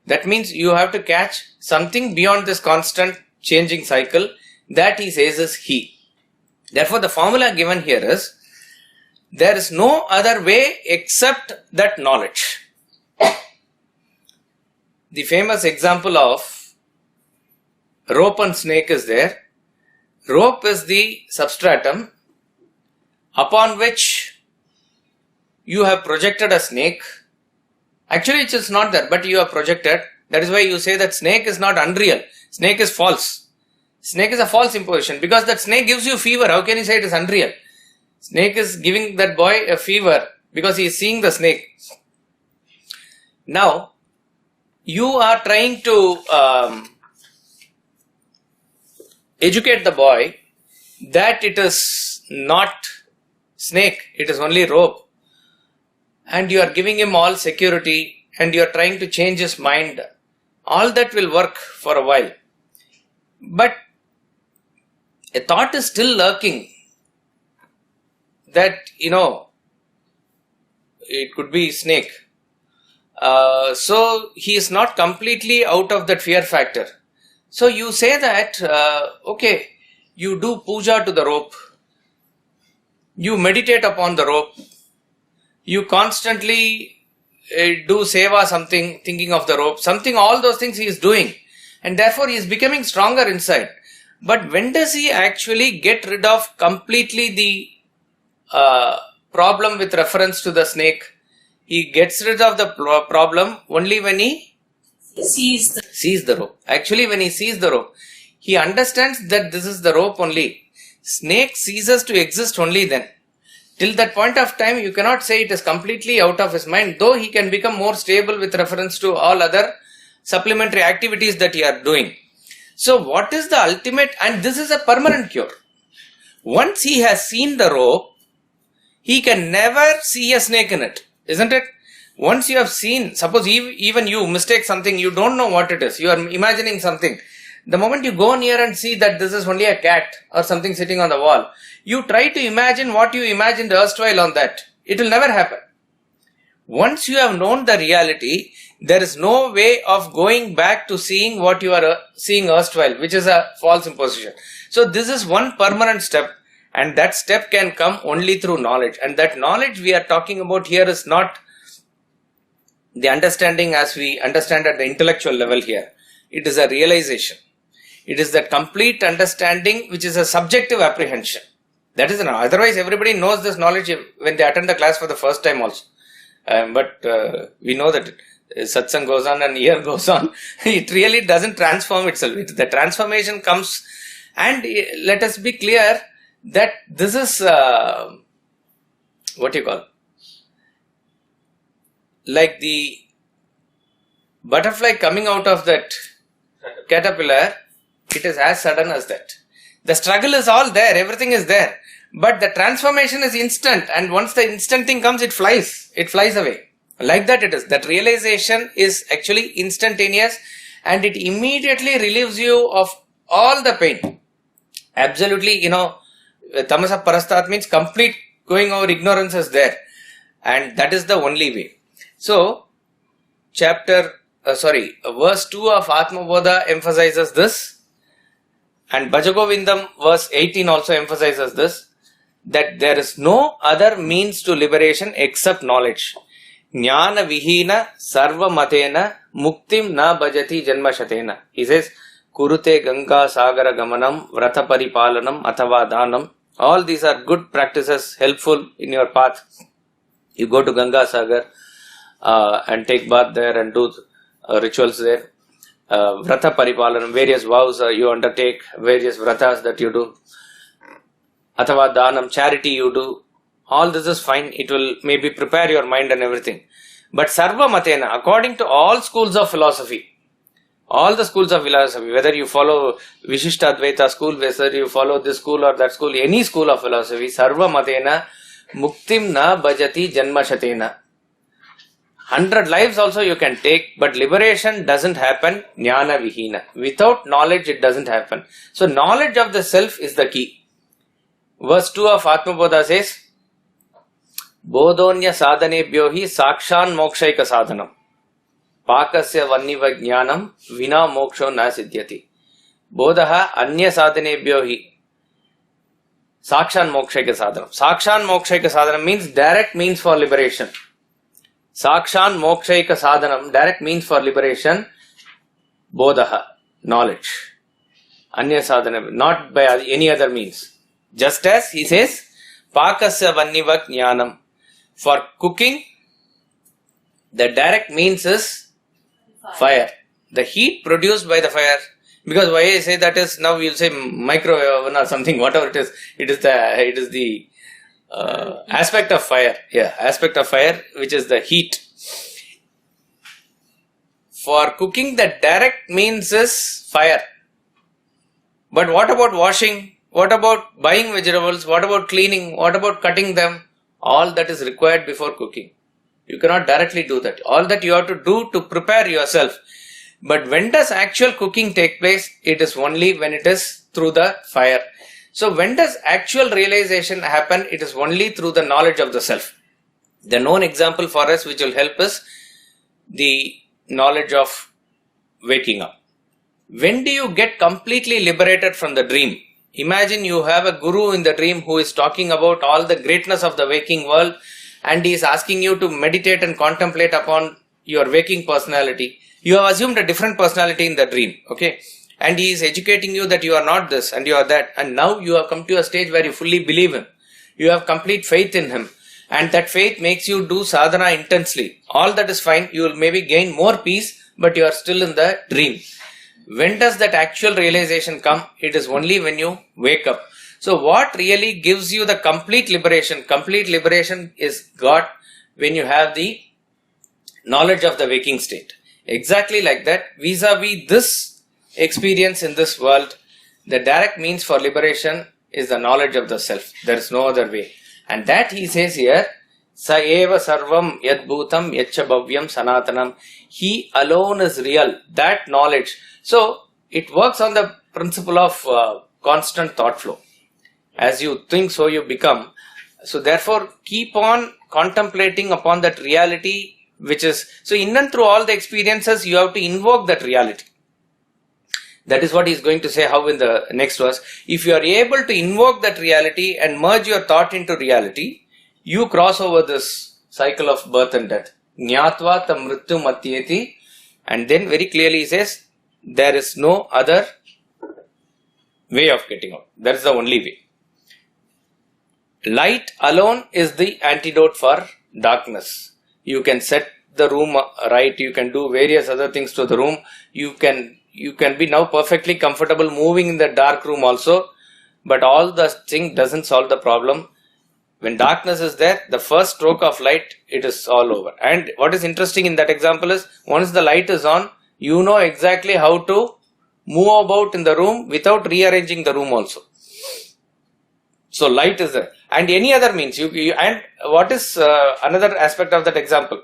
That means you have to catch something beyond this constant changing cycle. That he says is he. Therefore, the formula given here is, there is no other way except that knowledge. The famous example of rope and snake is there. Rope is the substratum upon which you have projected a snake. Actually, it is not there, but you have projected. That is why you say that snake is not unreal. Snake is false. Snake is a false imposition because that snake gives you fever. How can you say it is unreal? Snake is giving that boy a fever because he is seeing the snake. Now, you are trying to educate the boy that it is not snake, it is only rope. And you are giving him all security and you are trying to change his mind. All that will work for a while. But a thought is still lurking that, it could be snake. So he is not completely out of that fear factor. So you say that, okay, you do puja to the rope, you meditate upon the rope, you constantly do seva something, thinking of the rope, something, all those things he is doing, and therefore he is becoming stronger inside. But when does he actually get rid of completely the problem with reference to the snake? He gets rid of the problem only when he sees the rope. Actually, when he sees the rope, he understands that this is the rope only. Snake ceases to exist only then. Till that point of time, you cannot say it is completely out of his mind, though he can become more stable with reference to all other supplementary activities that he are doing. So what is the ultimate, and this is a permanent cure. Once he has seen the rope, he can never see a snake in it. Isn't it? Once you have seen, suppose even you mistake something, you don't know what it is, you are imagining something. The moment you go near and see that this is only a cat or something sitting on the wall, you try to imagine what you imagined erstwhile on that. It will never happen. Once you have known the reality, there is no way of going back to seeing what you are seeing erstwhile, which is a false imposition. So this is one permanent step. And that step can come only through knowledge. And that knowledge we are talking about here is not the understanding as we understand at the intellectual level here, it is a realization. It is that complete understanding which is a subjective apprehension. That is enough. Otherwise, everybody knows this knowledge when they attend the class for the first time also. But we know that satsang goes on and year goes on. It really doesn't transform itself. The transformation comes, and let us be clear that this is what you call, like the butterfly coming out of that caterpillar. It is as sudden as that. The struggle is all there, everything is there, but the transformation is instant, and once the instant thing comes, it flies away. Like that it is. That realization is actually instantaneous, and it immediately relieves you of all the pain. Absolutely, tamasa parastat means complete going over ignorance is there, and that is the only way. So, verse 2 of Atma Bodha emphasizes this, and Bhajagovindam verse 18 also emphasizes this, that there is no other means to liberation except knowledge. Jnana vihina sarva matena muktim na bhajati janmashatena. He says, kurute ganga sagara gamanam vrata paripalanam athava dhanam. All these are good practices, helpful in your path. You go to Ganga Sagar and take bath there and do rituals there. Vrata paripalanam, various vows you undertake, various vratas that you do. Athava dhanam, charity you do. All this is fine. It will maybe prepare your mind and everything. But sarva matena, according to all schools of philosophy, whether you follow Vishishta Advaita school, whether you follow this school or that school, any school of philosophy, sarva matena muktim na bhajati janmashatena. 100 lives also you can take, but liberation doesn't happen jnana vihina. Without knowledge, it doesn't happen. So knowledge of the self is the key. Verse 2 of Atma Bodha says, Bodhonya sadhanebhyo hi sakshan mokshaika sadhanam. Pakasya vanniva jnanam vina moksho na siddhyati. Bodha anya sadhanebhyo hi sakshan mokshaika sadhanam. Sakshan mokshaika sadhanam means direct means for liberation. Sakshan mokshaika sadhanam, direct means for liberation. Bodha, knowledge. Anya sadhanam, not by any other means. Just as he says, Pakasya vanniva jnanam. For cooking, the direct means is fire. The heat produced by the fire. Because why I say that is, now we'll say microwave oven or something, whatever it is. It is the aspect of fire. Yeah, aspect of fire, which is the heat. For cooking, the direct means is fire. But what about washing? What about buying vegetables? What about cleaning? What about cutting them? All that is required before cooking. You cannot directly do that. All that you have to do to prepare yourself. But when does actual cooking take place? It is only when it is through the fire. So when does actual realization happen? It is only through the knowledge of the self. The known example for us which will help us, the knowledge of waking up. When do you get completely liberated from the dream? Imagine you have a guru in the dream who is talking about all the greatness of the waking world, and he is asking you to meditate and contemplate upon your waking personality. You have assumed a different personality in the dream, okay? And he is educating you that you are not this and you are that, and now you have come to a stage where you fully believe him. You have complete faith in him, and that faith makes you do sadhana intensely. All that is fine. You will maybe gain more peace, but you are still in the dream. When does that actual realization come? It is only when you wake up. So what really gives you the complete liberation? Complete liberation is got when you have the knowledge of the waking state. Exactly like that, vis-a-vis this experience in this world, the direct means for liberation is the knowledge of the self. There is no other way. And that he says here, Sa eva sarvam yad bhutam yaccha bhavyam sanatanam. He alone is real. That knowledge. So, it works on the principle of constant thought flow. As you think, so you become. So, therefore, keep on contemplating upon that reality which is... So, in and through all the experiences, you have to invoke that reality. That is what he is going to say how in the next verse. If you are able to invoke that reality and merge your thought into reality, you cross over this cycle of birth and death. Jnatva tam mrityu matyeti, and then very clearly he says, there is no other way of getting out. That is the only way. Light alone is the antidote for darkness. You can set the room right, you can do various other things to the room, you can be now perfectly comfortable moving in the dark room also, but all the thing doesn't solve the problem. When darkness is there, the first stroke of light, it is all over. And what is interesting in that example is, once the light is on, you know exactly how to move about in the room without rearranging the room also. So light is there. And any other means, and what is another aspect of that example?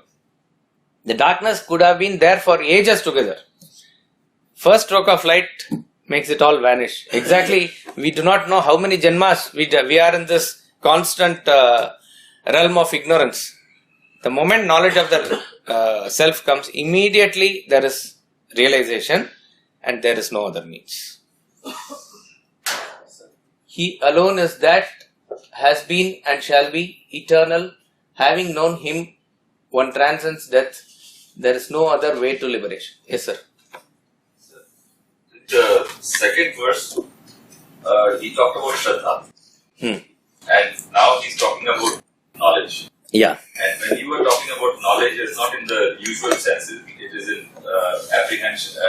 The darkness could have been there for ages together. First stroke of light makes it all vanish. Exactly, we do not know how many janmas we are in this constant realm of ignorance. The moment knowledge of the self comes, immediately there is realization and there is no other means. He alone is that, has been and shall be eternal. Having known him, one transcends death. There is no other way to liberation. Yes, sir. The second verse, he talked about Shraddha. And now he's talking about knowledge. Yeah. And when you were talking about knowledge, it's not in the usual sense. It is in apprehension.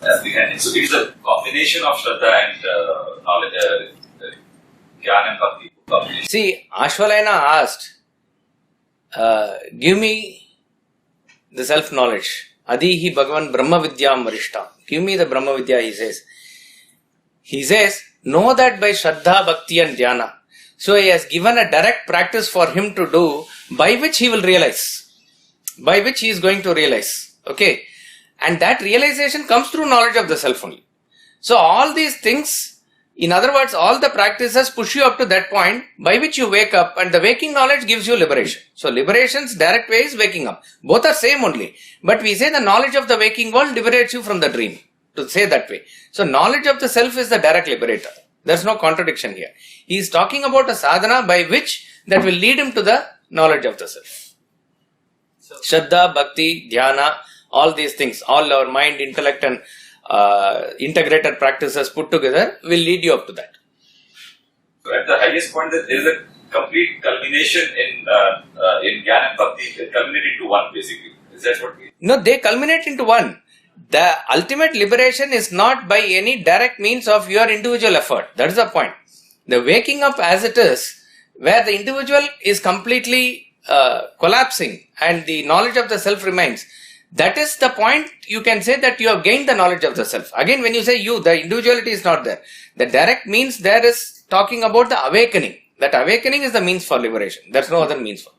Apprehending. So it's a combination of Shraddha and knowledge, Jnana and Bhakti. Combination. See, Ashwalayana asked, give me the self-knowledge. Adihi Bhagavan Brahma Vidyam Varishta. Give me the Brahma Vidya, he says. He says, know that by Shraddha, Bhakti and Dhyana. So he has given a direct practice for him to do, by which he will realize. By which he is going to realize. Okay. And that realization comes through knowledge of the self only. So all these things, in other words, all the practices push you up to that point by which you wake up, and the waking knowledge gives you liberation. So liberation's direct way is waking up. Both are same only. But we say the knowledge of the waking world liberates you from the dream. To say that way. So knowledge of the self is the direct liberator. There's no contradiction here. He is talking about a sadhana by which that will lead him to the knowledge of the self. Shraddha, Bhakti, Dhyana, all these things, all our mind, intellect and integrated practices put together will lead you up to that. So at the highest point, there is a complete culmination in Jnana and Bhakti. They culminate into one, basically. Is that what we... No, they culminate into one. The ultimate liberation is not by any direct means of your individual effort. That is the point. The waking up as it is, where the individual is completely collapsing and the knowledge of the self remains, that is the point you can say that you have gained the knowledge of the self. Again, when you say you, the individuality is not there. The direct means there is talking about the awakening. That awakening is the means for liberation. There is no other means for.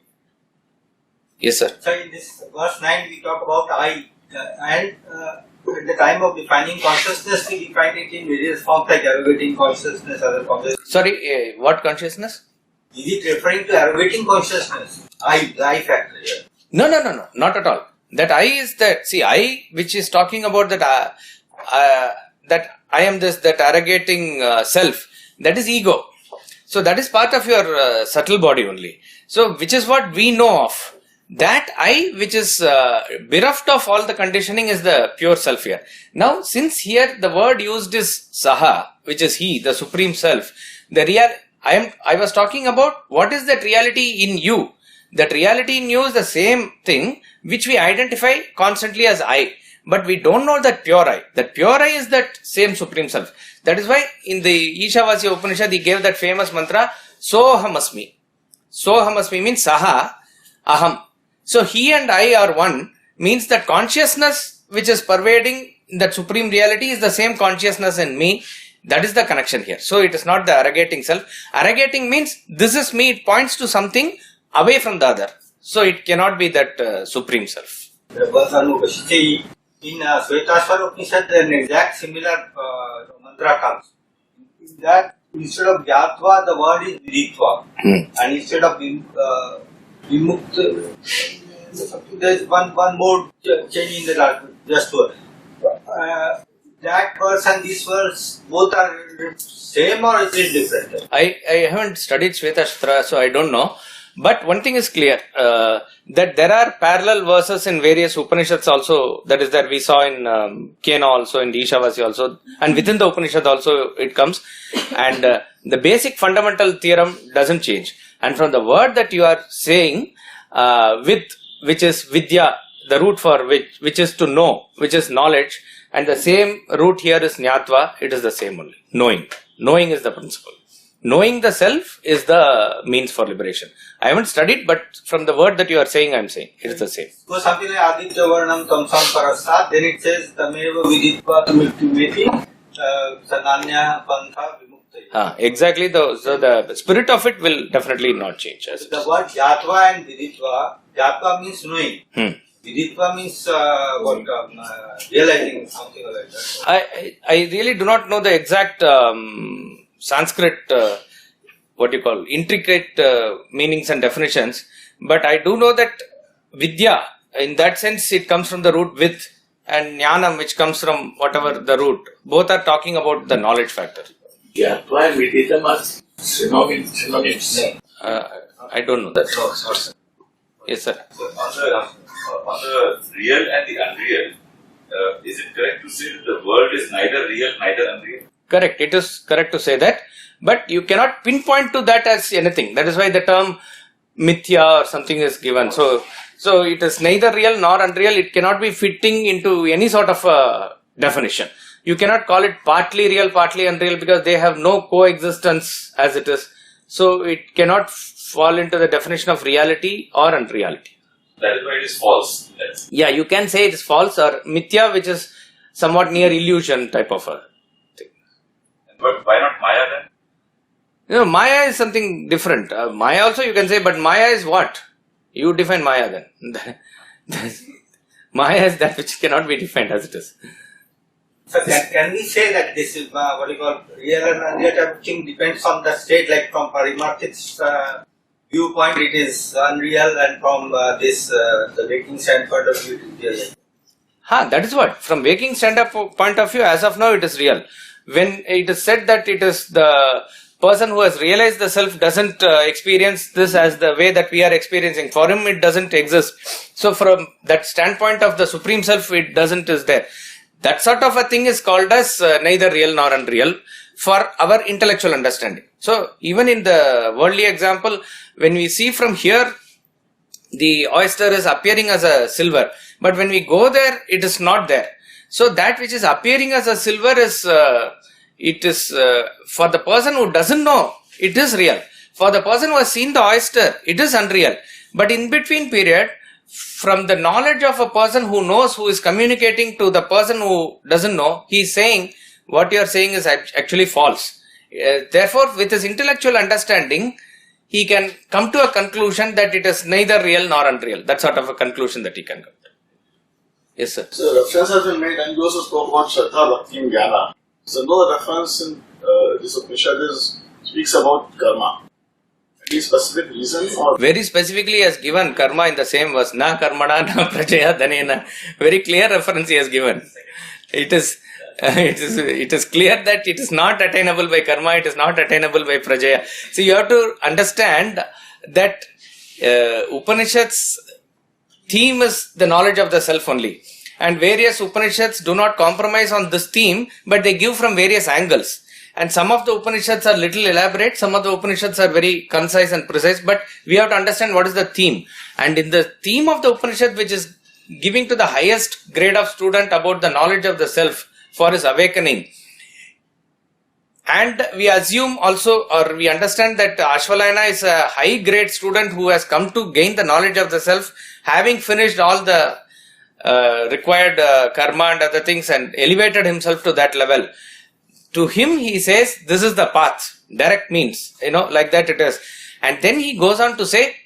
Yes, sir. So in this verse 9 we talk about I. And at the time of defining consciousness, we define it in various forms like arrogating consciousness, other consciousness. Sorry, what consciousness? Is it referring to arrogating consciousness? I factor here. No, not at all. That I is that, see, I, which is talking about that I am this, that arrogating self, that is ego. So that is part of your subtle body only. So which is what we know of. That I, which is bereft of all the conditioning, is the pure self here. Now, since here the word used is Saha, which is he, the supreme self, I was talking about what is that reality in you. That reality in you is the same thing which we identify constantly as I. But we don't know that pure I. That pure I is that same supreme self. That is why in the Ishavasya Upanishad he gave that famous mantra, Sohamasmi. Sohamasmi means Saha, Aham. So he and I are one means that consciousness which is pervading that supreme reality is the same consciousness in me. That is the connection here. So it is not the arrogating self. Arrogating means this is me. It points to something away from the other. So it cannot be that supreme self. In Shvetashvara Upanishad an exact similar mantra comes. In that instead of Jnatva the word is Viditva. And instead of Vimukta, there is one more change in the last just word. That verse and this verse both are same or is it different? I haven't studied Shvetashvara, so I don't know. But one thing is clear, that there are parallel verses in various Upanishads also, that is that we saw in Kena also, in the Ishavasya also, and within the Upanishad also it comes. And the basic fundamental theorem doesn't change. And from the word that you are saying, which is vidya, the root for which is to know, which is knowledge, and the same root here is jnatva, it is the same only. Knowing. Knowing is the principle. Knowing the self is the means for liberation. I haven't studied, but from the word that you are saying, I am saying it is the same. So something like Aditya Varnam Tamsam Parasat, then it says Tameva Viditva Mrityumeti Sananya Pantha Vimukta. Exactly. So the spirit of it will definitely not change. As the word Jatva and Viditva, Jatva means knowing. Viditva means realizing something like that. I really do not know the exact Sanskrit, intricate meanings and definitions, but I do know that Vidya, in that sense, it comes from the root with, and Jnanam, which comes from whatever the root. Both are talking about the knowledge factor. Jnatva and Vidita are synonyms. I don't know that. Yes, sir. So on the real and the unreal, is it correct to say that the world is neither real, neither unreal? Correct. It is correct to say that, but you cannot pinpoint to that as anything. That is why the term mithya or something is given. So it is neither real nor unreal. It cannot be fitting into any sort of definition. You cannot call it partly real, partly unreal, because they have no coexistence as it is. So it cannot fall into the definition of reality or unreality. That is why it is false. Yeah, you can say it is false, or mithya, which is somewhat near illusion type of a thing. But why not Maya then? You know, Maya is something different. Maya also you can say, but Maya is what? You define Maya then. Maya is that which cannot be defined as it is. So can we say that this is real and unreal type of thing depends on the state, like from Parimarthik's viewpoint it is unreal, and from the waking standpoint of view it is real. That is what. From waking point of view, as of now it is real. When it is said that it is the person who has realized the self doesn't experience this as the way that we are experiencing. For him it doesn't exist. So from that standpoint of the Supreme Self, it doesn't is there. That sort of a thing is called as neither real nor unreal for our intellectual understanding. So even in the worldly example, when we see from here, the oyster is appearing as a silver, but when we go there, it is not there. So that which is appearing as a silver is, for the person who doesn't know, it is real. For the person who has seen the oyster, it is unreal. But in between period, from the knowledge of a person who knows, who is communicating to the person who doesn't know, he is saying, what you are saying is actually false. Therefore, with his intellectual understanding, he can come to a conclusion that it is neither real nor unreal. That sort of a conclusion that he can come to. Yes, sir. So reference has been made, and you also spoke about Shraddha, Bhakti and Jnana. So no reference in this Upanishad speaks about karma. Any specific reason? Or very specifically he has given karma in the same verse. Na karmana na prajaya dhanena. Very clear reference he has given. It is clear that it is not attainable by karma, it is not attainable by prajaya. So you have to understand that Upanishad's theme is the knowledge of the self only. And various Upanishads do not compromise on this theme, but they give from various angles. And some of the Upanishads are little elaborate, some of the Upanishads are very concise and precise, but we have to understand what is the theme. And in the theme of the Upanishad, which is giving to the highest grade of student about the knowledge of the self for his awakening, and we assume also, or we understand that Ashvalayana is a high grade student who has come to gain the knowledge of the self, having finished all the required karma and other things and elevated himself to that level. To him, he says, this is the path, direct means, like that it is. And then he goes on to say,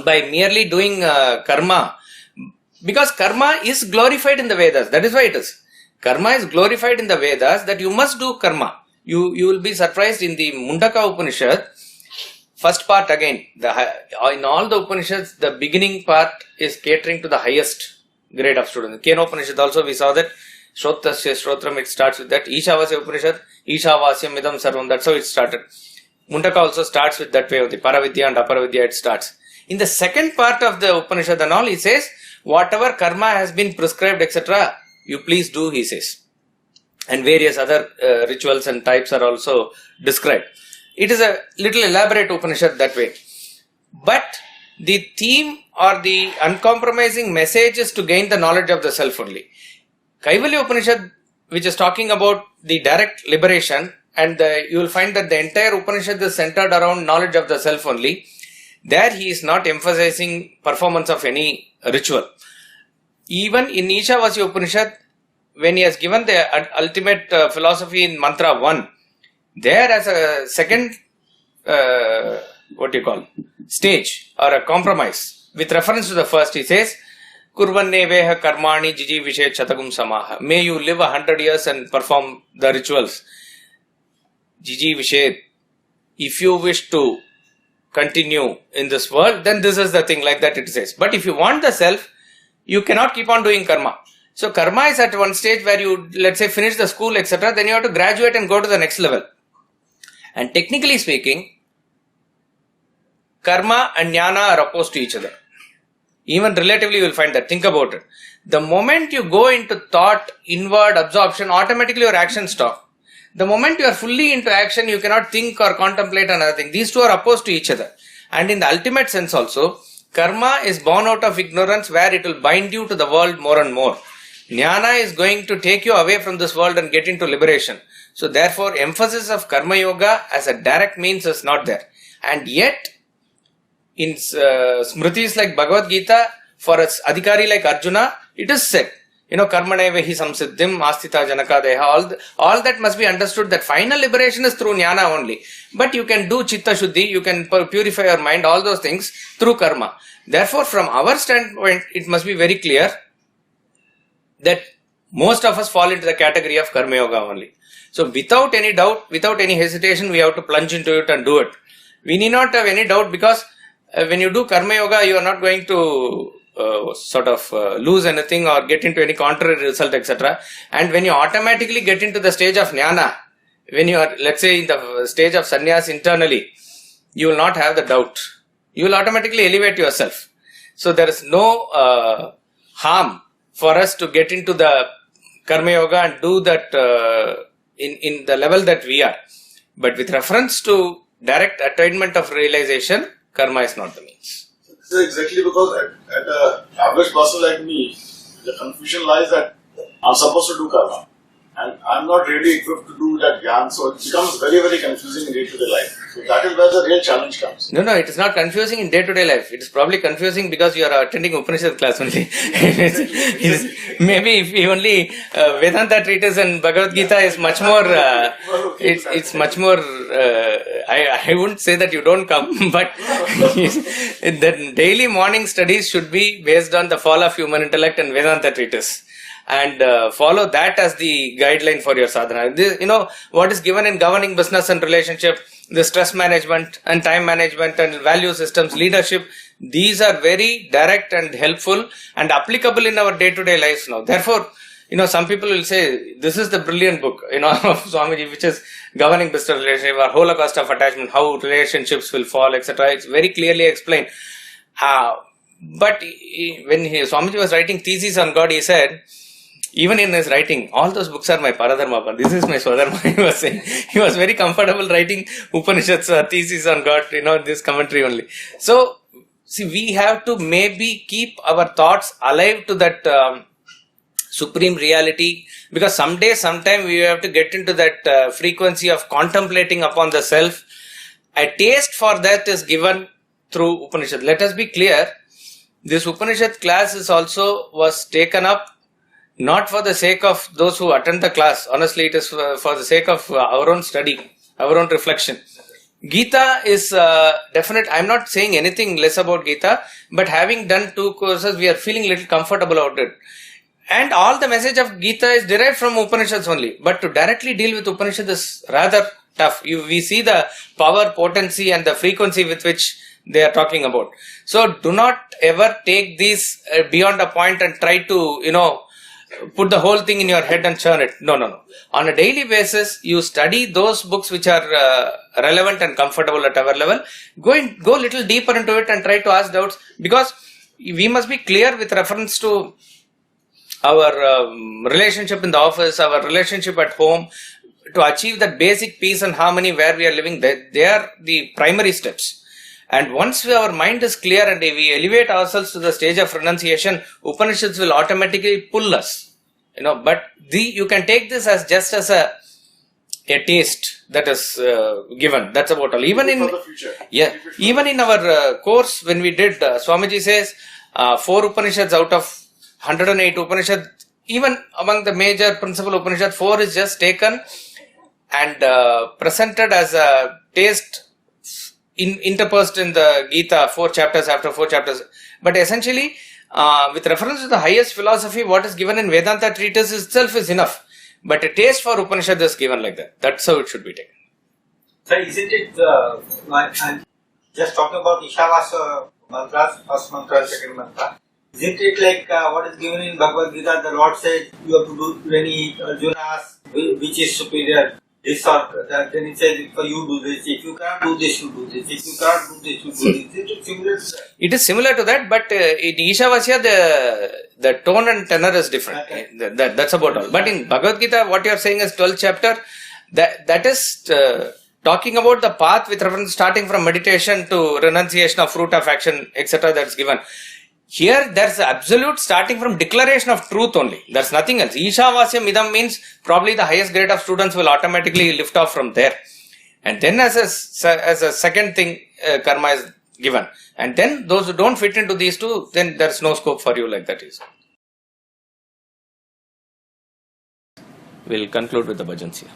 by merely doing karma, because karma is glorified in the Vedas, that is why it is. Karma is glorified in the Vedas, that you must do karma. You will be surprised in the Mundaka Upanishad, first part again, in all the Upanishads, the beginning part is catering to the highest grade of students. Kena Upanishad also we saw that, Shrotasya Shrotram, it starts with that. Ishavasya Upanishad, Ishavasyam Idam Sarvam, that's how it started. Mundaka also starts with that way of the Paravidya and Aparavidya, it starts. In the second part of the Upanishad and all, he says, whatever karma has been prescribed, etc., you please do, he says. And various other rituals and types are also described. It is a little elaborate Upanishad that way. But the theme or the uncompromising message is to gain the knowledge of the self only. Kaivalya Upanishad, which is talking about the direct liberation, and you will find that the entire Upanishad is centered around knowledge of the self only. There he is not emphasizing performance of any ritual. Even in Ishavasya Upanishad, when he has given the ultimate philosophy in mantra 1, there as a second, stage or a compromise, with reference to the first, he says, Kurvanne veha karmani jiji vishe chatagum samaha. May you live 100 years and perform the rituals. Jiji vishe, if you wish to continue in this world, then this is the thing, like that it says. But if you want the self, you cannot keep on doing karma. So karma is at one stage where you, let's say, finish the school, etc. Then you have to graduate and go to the next level. And technically speaking, karma and jnana are opposed to each other. Even relatively you will find that. Think about it. The moment you go into thought, inward absorption, automatically your actions stop. The moment you are fully into action, you cannot think or contemplate another thing. These two are opposed to each other. And in the ultimate sense also, karma is born out of ignorance, where it will bind you to the world more and more. Jnana is going to take you away from this world and get into liberation. So therefore, emphasis of karma yoga as a direct means is not there. And yet, in smritis like Bhagavad Gita, for a adhikari like Arjuna, it is said, karmane vehi samsiddhim astita janaka deha. All that must be understood, that final liberation is through jnana only. But you can do chitta shuddhi, you can purify your mind, all those things through karma. Therefore, from our standpoint, it must be very clear that most of us fall into the category of karma yoga only. So without any doubt, without any hesitation, we have to plunge into it and do it. We need not have any doubt, because when you do karma yoga, you are not going to lose anything or get into any contrary result, etc. And when you automatically get into the stage of jnana, when you are, let's say, in the stage of sannyas internally, you will not have the doubt. You will automatically elevate yourself. So there is no harm for us to get into the karma yoga and do that in the level that we are. But with reference to direct attainment of realization, karma is not the means. This is exactly because at an average person like me, the confusion lies that I'm supposed to do karma. And I'm not really equipped to do that jnana, so it becomes very, very confusing in day-to-day life. So that is where the real challenge comes. No, it is not confusing in day-to-day life. It is probably confusing because you are attending Upanishad class only. Maybe if only Vedanta treatise and Bhagavad Gita is much more, it's much more, I wouldn't say that you don't come, but the daily morning studies should be based on the fall of human intellect and Vedanta treatise. And follow that as the guideline for your sadhana. This, what is given in governing business and relationship, the stress management and time management and value systems, leadership, these are very direct and helpful and applicable in our day-to-day lives now. Therefore, some people will say, this is the brilliant book, of Swamiji, which is governing business relationship or holocaust of attachment, how relationships will fall, etc. It's very clearly explained. But when Swamiji was writing thesis on God, he said, even in his writing, all those books are my paradharma, this is my swadharma, he was saying. He was very comfortable writing Upanishads or thesis on God, this commentary only. So, see, we have to maybe keep our thoughts alive to that supreme reality, because sometime we have to get into that frequency of contemplating upon the self. A taste for that is given through Upanishad. Let us be clear, this Upanishad class was taken up not for the sake of those who attend the class. Honestly, it is for the sake of our own study, our own reflection. Gita is definite. I'm not saying anything less about Gita, but having done 2 courses, we are feeling a little comfortable about it. And all the message of Gita is derived from Upanishads only. But to directly deal with Upanishad is rather tough. We see the power, potency and the frequency with which they are talking about. So do not ever take these beyond a point and try to, put the whole thing in your head and churn it. No. On a daily basis, you study those books which are relevant and comfortable at our level. Go a little deeper into it and try to ask doubts, because we must be clear with reference to our relationship in the office, our relationship at home, to achieve that basic peace and harmony where we are living. They are the primary steps. And once our mind is clear and we elevate ourselves to the stage of renunciation, Upanishads will automatically pull us. But you can take this as just as a taste that is given. That's about all. Even in our course, when we did, Swamiji says 4 Upanishads out of 108 Upanishads, even among the major principal Upanishads, 4 is just taken and presented as a taste interspersed in the Gita, 4 chapters after 4 chapters. But essentially, with reference to the highest philosophy, what is given in Vedanta treatise itself is enough. But a taste for Upanishad is given like that. That's how it should be taken. So isn't it, I'm just talking about Ishavasya mantras, first mantra, second mantra. Isn't it like what is given in Bhagavad Gita? The Lord said you have to do when Arjuna asks which is superior, this or that, then he says for you do this, if you cannot do this, you do this, if you cannot do this, you do this. It is similar to that, but in Ishavasya the tone and tenor is different. Okay. That's about all. But in Bhagavad Gita, what you are saying is 12th chapter, that is talking about the path with reference starting from meditation to renunciation of fruit of action, etc. that's given. Here, there's absolute starting from declaration of truth only. There's nothing else. Ishavasya midam means probably the highest grade of students will automatically lift off from there. And then as a second thing, karma is given. And then those who don't fit into these two, then there's no scope for you like that is. We'll conclude with the bhajans here.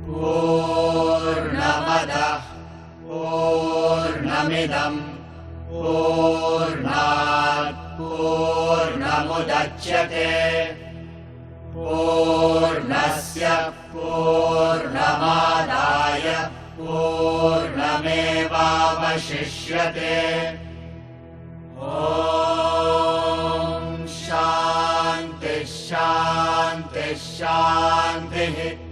Poornam Adah, Poornamidam, Poornat, Poornamudachyate, Poornasya, Poornamadaya, Poornam पूर्णमेवावशिष्यते। ॐ शान्तिः शान्तिः शान्तिः।